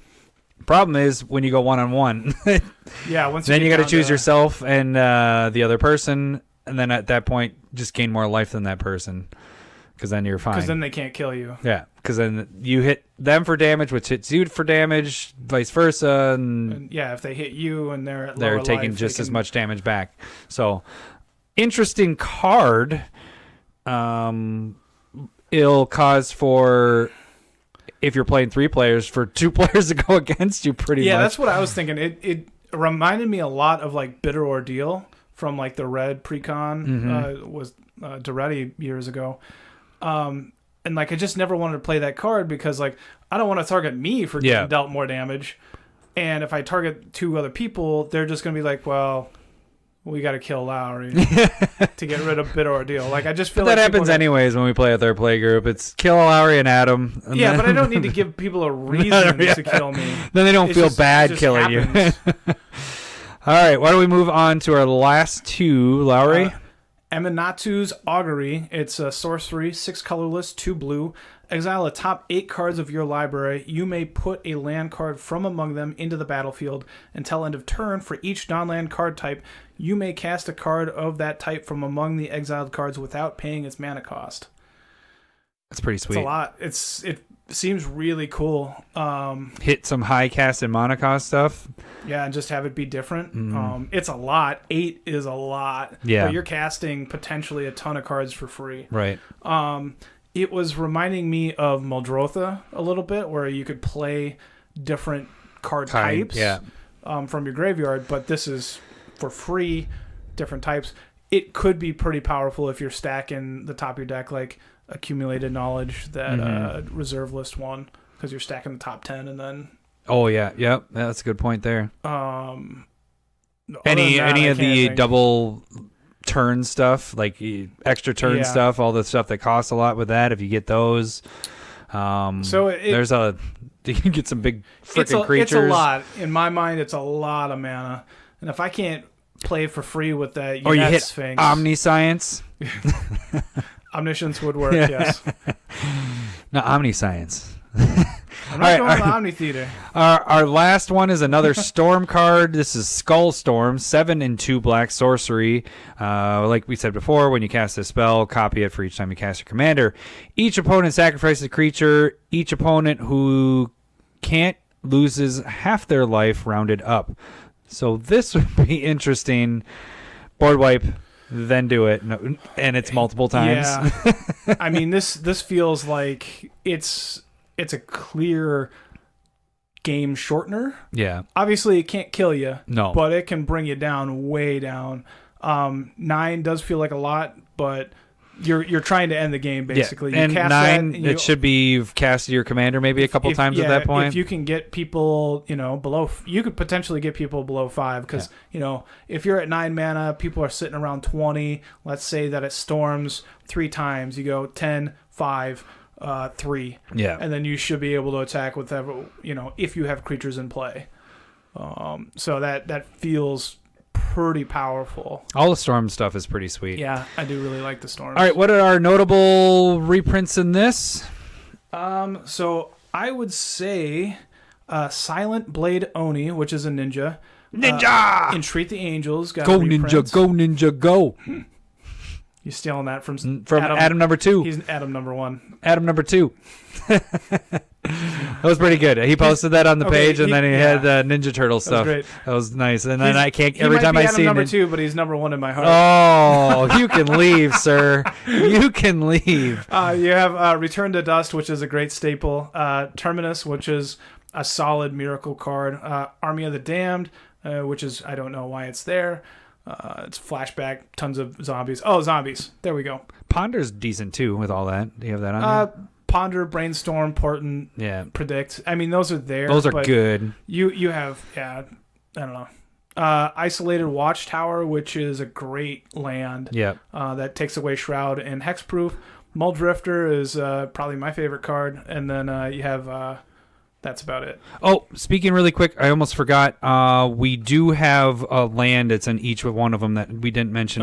Problem is, when you go one-on-one, then you got to choose yourself and the other person. And then at that point, just gain more life than that person. Because then you're fine. Because then they can't kill you. Yeah, because then you hit them for damage, which hits you for damage, vice versa. And if they hit you and they're taking life, just as much damage back. So, interesting card. It'll cause for, if you're playing 3 players, for 2 players to go against you pretty much. Yeah, that's what I was thinking. It reminded me a lot of like Bitter Ordeal from like the Red Precon was Duretti years ago. And like I just never wanted to play that card because like I don't want to target me for getting dealt more damage, and if I target 2 other people, they're just gonna be like, well, we got to kill Lowry to get rid of Bitter Ordeal. Like I just feel like that happens anyways when we play a third play group. It's kill Lowry and Adam. And but I don't need to give people a reason to kill me. Then they don't feel bad killing you. All right, why don't we move on to our last 2, Lowry? Aminatou's Augury. It's a sorcery, 6 colorless, 2 blue. Exile the top 8 cards of your library. You may put a land card from among them into the battlefield. Until end of turn, for each non-land card type, you may cast a card of that type from among the exiled cards without paying its mana cost. That's pretty sweet. It's a lot. It seems really cool. Hit some high cast and mana cost stuff. Yeah, and just have it be different. It's a lot. 8 is a lot. Yeah. But you're casting potentially a ton of cards for free. Right. It was reminding me of Muldrotha a little bit, where you could play different card types from your graveyard, but this is for free, different types. It could be pretty powerful if you're stacking the top of your deck, like Accumulated Knowledge, that reserve list one, because you're stacking the top 10 and then... Oh, yeah. Yep. That's a good point there. Any of the double... turn stuff, like extra turn stuff, all the stuff that costs a lot with that, if you get those, there's you can get some big freaking creatures. It's a lot. In my mind, it's a lot of mana, and if I can't play for free with that, or you hit Sphinx. Omniscience. Omniscience would work. Yes. No, Omniscience. I'm not going to Omni Theater. Our last one is another Storm card. This is Skull Storm, 7 and 2 black sorcery. Like we said before, when you cast a spell, copy it for each time you cast your commander. Each opponent sacrifices a creature. Each opponent who can't loses half their life rounded up. So this would be interesting. Board wipe, then do it, and it's multiple times. Yeah. I mean, this feels like it's a clear game shortener. Yeah. Obviously, it can't kill you. No. But it can bring you down, way down. 9 does feel like a lot, but you're trying to end the game, basically. Yeah. And you cast 9, it should be you've casted your commander maybe a couple times at that point. If you can get people, below... You could potentially get people below 5, because, if you're at 9 mana, people are sitting around 20. Let's say that it storms 3 times. You go 10, 5... 3, and then you should be able to attack with if you have creatures in play. So that feels pretty powerful. All the Storm stuff is pretty sweet. Yeah, I do really like the Storms. All right, what are our notable reprints in this? So I would say Silent Blade Oni, which is a ninja. Entreat the Angels. Got go ninja, go ninja, go. You stealing that from Adam number 2. He's Adam number 1. Adam number 2. was pretty good. He posted that on the page, and then he had the Ninja Turtle stuff. That was great. That was nice. And then I can't every time I see number 2, but he's number 1 in my heart. Oh, you can leave, sir. You can leave. You have Return to Dust, which is a great staple. Terminus, which is a solid miracle card. Army of the Damned, which is, I don't know why it's there. It's flashback, tons of zombies. Oh, zombies. There we go. Ponder's decent too with all that. Do you have that on there? Ponder, Brainstorm, Portent, Predict. I mean, those are there. Those are good. You have, I don't know. Isolated Watchtower, which is a great land. That takes away Shroud and Hexproof. Muldrifter is probably my favorite card. And then you have... that's about it. Oh, speaking really quick, I almost forgot. We do have a land that's in each one of them that we didn't mention.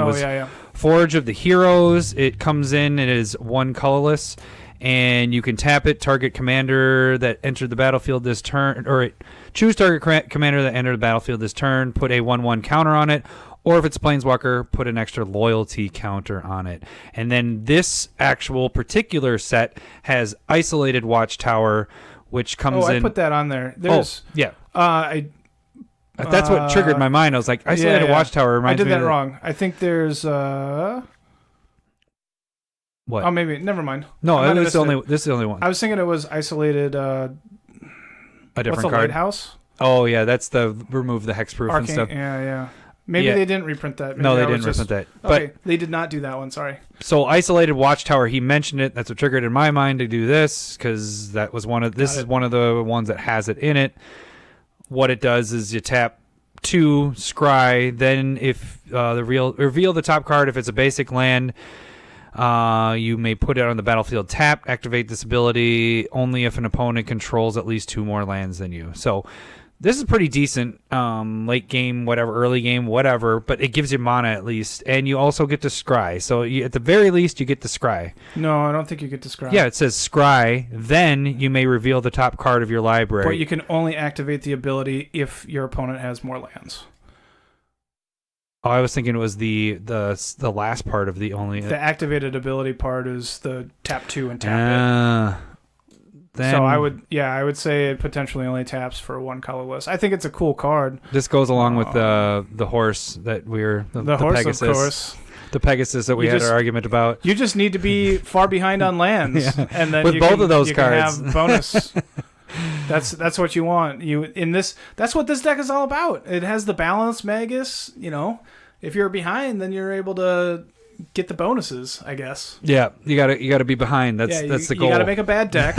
Forge of the Heroes. It comes in. It is 1 colorless, and you can tap it. Target commander that entered the battlefield this turn, or choose target commander that entered the battlefield this turn. Put a 1/1 counter on it. Or if it's Planeswalker, put an extra loyalty counter on it. And then this actual particular set has Isolated Watchtower, which comes in. I put that on there. There's, that's what triggered my mind. I was like, Isolated Watchtower reminds me. I did that wrong. I think there's what? Oh, maybe. Never mind. No, this is the only one. I was thinking it was Isolated. A different what's the card. Lighthouse? Oh yeah, that's the remove the hexproof and stuff. Yeah. Maybe they didn't reprint that. Maybe no, they didn't reprint that. But they did not do that one. Sorry. So Isolated Watchtower, he mentioned it. That's what triggered in my mind to do this, because that was one of the ones that has it in it. What it does is you tap 2 scry. Then if reveal the top card. If it's a basic land, you may put it on the battlefield tapped. Activate this ability only if an opponent controls at least 2 more lands than you. So this is pretty decent, late game, whatever, early game, whatever, but it gives you mana at least, and you also get to scry. So at the very least, you get to scry. No, I don't think you get to scry. Yeah, it says scry, then you may reveal the top card of your library. But you can only activate the ability if your opponent has more lands. Oh, I was thinking it was the last part of the only... The activated ability part is the tap 2 and tap it. So I would say it potentially only taps for 1 colorless. I think it's a cool card. This goes along with the horse that the horse, Pegasus, of course. The Pegasus that we had our argument about. You just need to be far behind on lands, and then with both of those cards, can have bonus. That's what you want. That's what this deck is all about. It has the balance Magus. If you're behind, then you're able to get the bonuses, I guess. Yeah, you gotta be behind. That's the goal. You gotta make a bad deck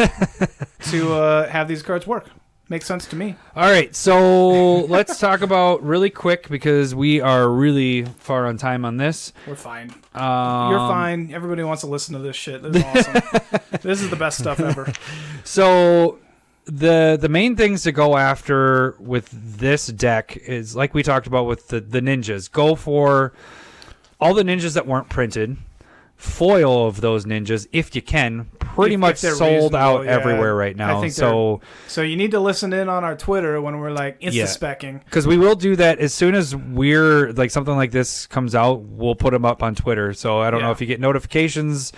to have these cards work. Makes sense to me. All right, so let's talk about really quick, because we are really far on time on this. We're fine. You're fine. Everybody wants to listen to this shit. This is awesome. This is the best stuff ever. So the main things to go after with this deck is, like we talked about with the ninjas. Go for all the ninjas that weren't printed, foil of those ninjas if you can. Pretty much sold out everywhere right now. I think so you need to listen in on our Twitter when we're like insta-speccing. Because we will do that as soon as we're like something like this comes out. We'll put them up on Twitter. So I don't know if you get notifications.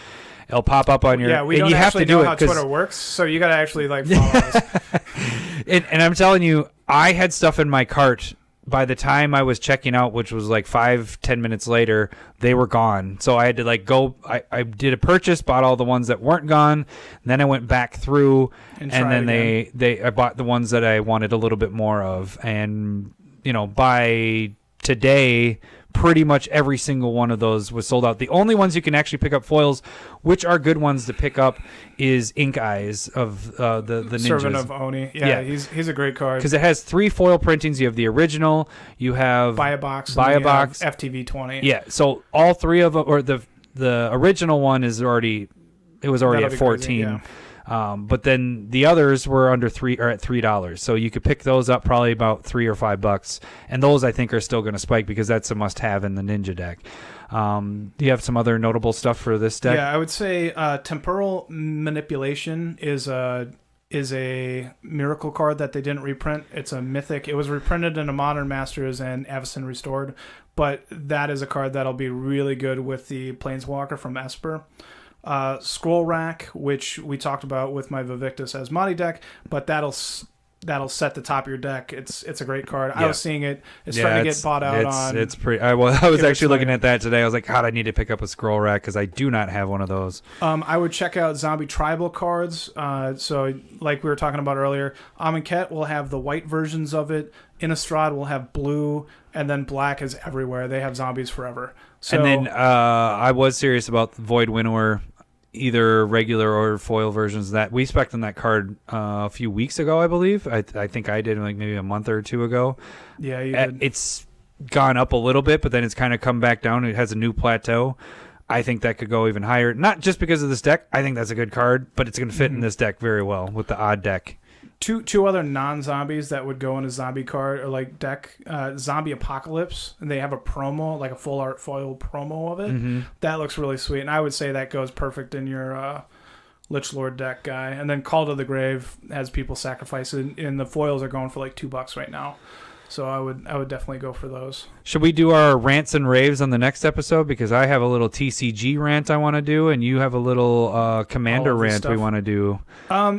It'll pop up on your... Yeah, we don't actually know how Twitter works, so you got to actually follow us. And I'm telling you, I had stuff in my cart. By the time I was checking out, which was like 5-10 minutes later, they were gone. So I had to go. I did a purchase, bought all the ones that weren't gone, and then I went back through, and then I bought the ones that I wanted a little bit more of. And by today, pretty much every single one of those was sold out. The only ones you can actually pick up foils, which are good ones to pick up, is Ink Eyes of the Ninjas. Servant of Oni. Yeah. He's a great card. Because it has 3 foil printings. You have the original, you have... Buy a box. FTV 20. Yeah, so all 3 of them, or the original one was already at 14. But then the others were at $3, so you could pick those up probably about $3 or $5, and those I think are still going to spike because that's a must-have in the Ninja deck. Do you have some other notable stuff for this deck? Yeah, I would say Temporal Manipulation is a miracle card that they didn't reprint. It's a mythic. It was reprinted in a Modern Masters and Avacyn Restored, but that is a card that'll be really good with the Planeswalker from Esper. Scroll Rack, which we talked about with my Vivictus Asmati deck, but that'll set the top of your deck. It's a great card. Yeah. I was seeing it. It's starting to get bought out on. It's pretty. I was actually looking at that today. I was like, God, I need to pick up a Scroll Rack because I do not have one of those. I would check out Zombie Tribal cards. So like we were talking about earlier, Amonkhet will have the white versions of it. Innistrad will have blue, and then black is everywhere. They have zombies forever. So, and then I was serious about Void Winnower, either regular or foil versions. That we spec'd on that card a few weeks ago, I believe. I think I did like maybe a month or two ago. Yeah, you did. It's gone up a little bit, but then it's kind of come back down. It has a new plateau. I think that could go even higher. Not just because of this deck. I think that's a good card, but it's going to fit in this deck very well with the odd deck. Two other non-zombies that would go in a zombie card or like deck, Zombie Apocalypse, and they have a promo, like a full art foil promo of it. Mm-hmm. That looks really sweet, and I would say that goes perfect in your Lich Lord deck guy. And then Call to the Grave has people sacrifice it, and the foils are going for like $2 right now. So I would definitely go for those. Should we do our rants and raves on the next episode? Because I have a little TCG rant I want to do, and you have a little Commander rant we want to do. I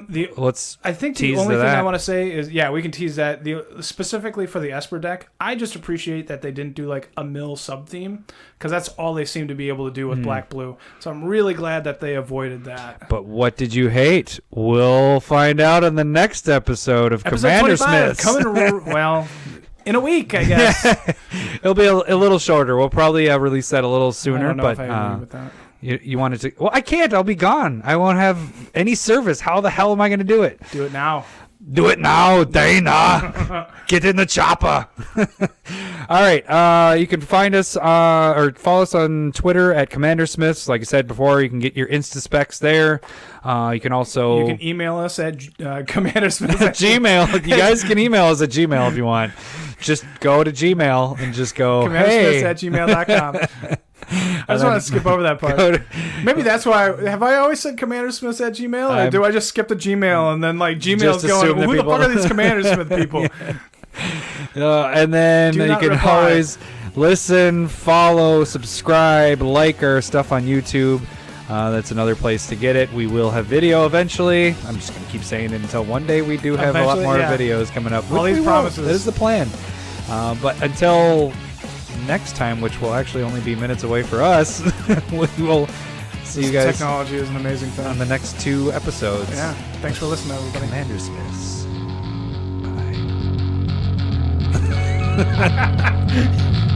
think the only thing I want to say is, we can tease that. Specifically for the Esper deck, I just appreciate that they didn't do like a mill sub-theme, because that's all they seem to be able to do with black-blue. So I'm really glad that they avoided that. But what did you hate? We'll find out in the next episode of CommanderSmiths. Coming, in a week, I guess. It'll be a little shorter. We'll probably release that a little sooner. I don't know if I agree with that. You wanted to... Well, I can't. I'll be gone. I won't have any service. How the hell am I going to do it? Do it now. Do it now, Dana. Get in the chopper. All right. You can find us or follow us on Twitter at CommanderSmiths. Like I said before, you can get your Insta specs there. You can also... You can email us at CommanderSmiths at Gmail. You guys can email us at Gmail if you want. Just go to Gmail and just go, CommanderSmiths at gmail.com. I just want to skip over that part. Maybe that's why. Have I always said CommanderSmiths at Gmail? Or do I just skip the Gmail and then like Gmail's going, who the fuck are these CommanderSmith people? And then you can always listen, follow, subscribe, like our stuff on YouTube. That's another place to get it. We will have video eventually. I'm just going to keep saying it until one day we do have a lot more videos coming up. All these promises. That is the plan. But until next time, which will actually only be minutes away for us, we will see you guys. Technology is an amazing thing. On the next 2 episodes. Yeah. Thanks for listening, everybody. CommanderSmiths. Bye.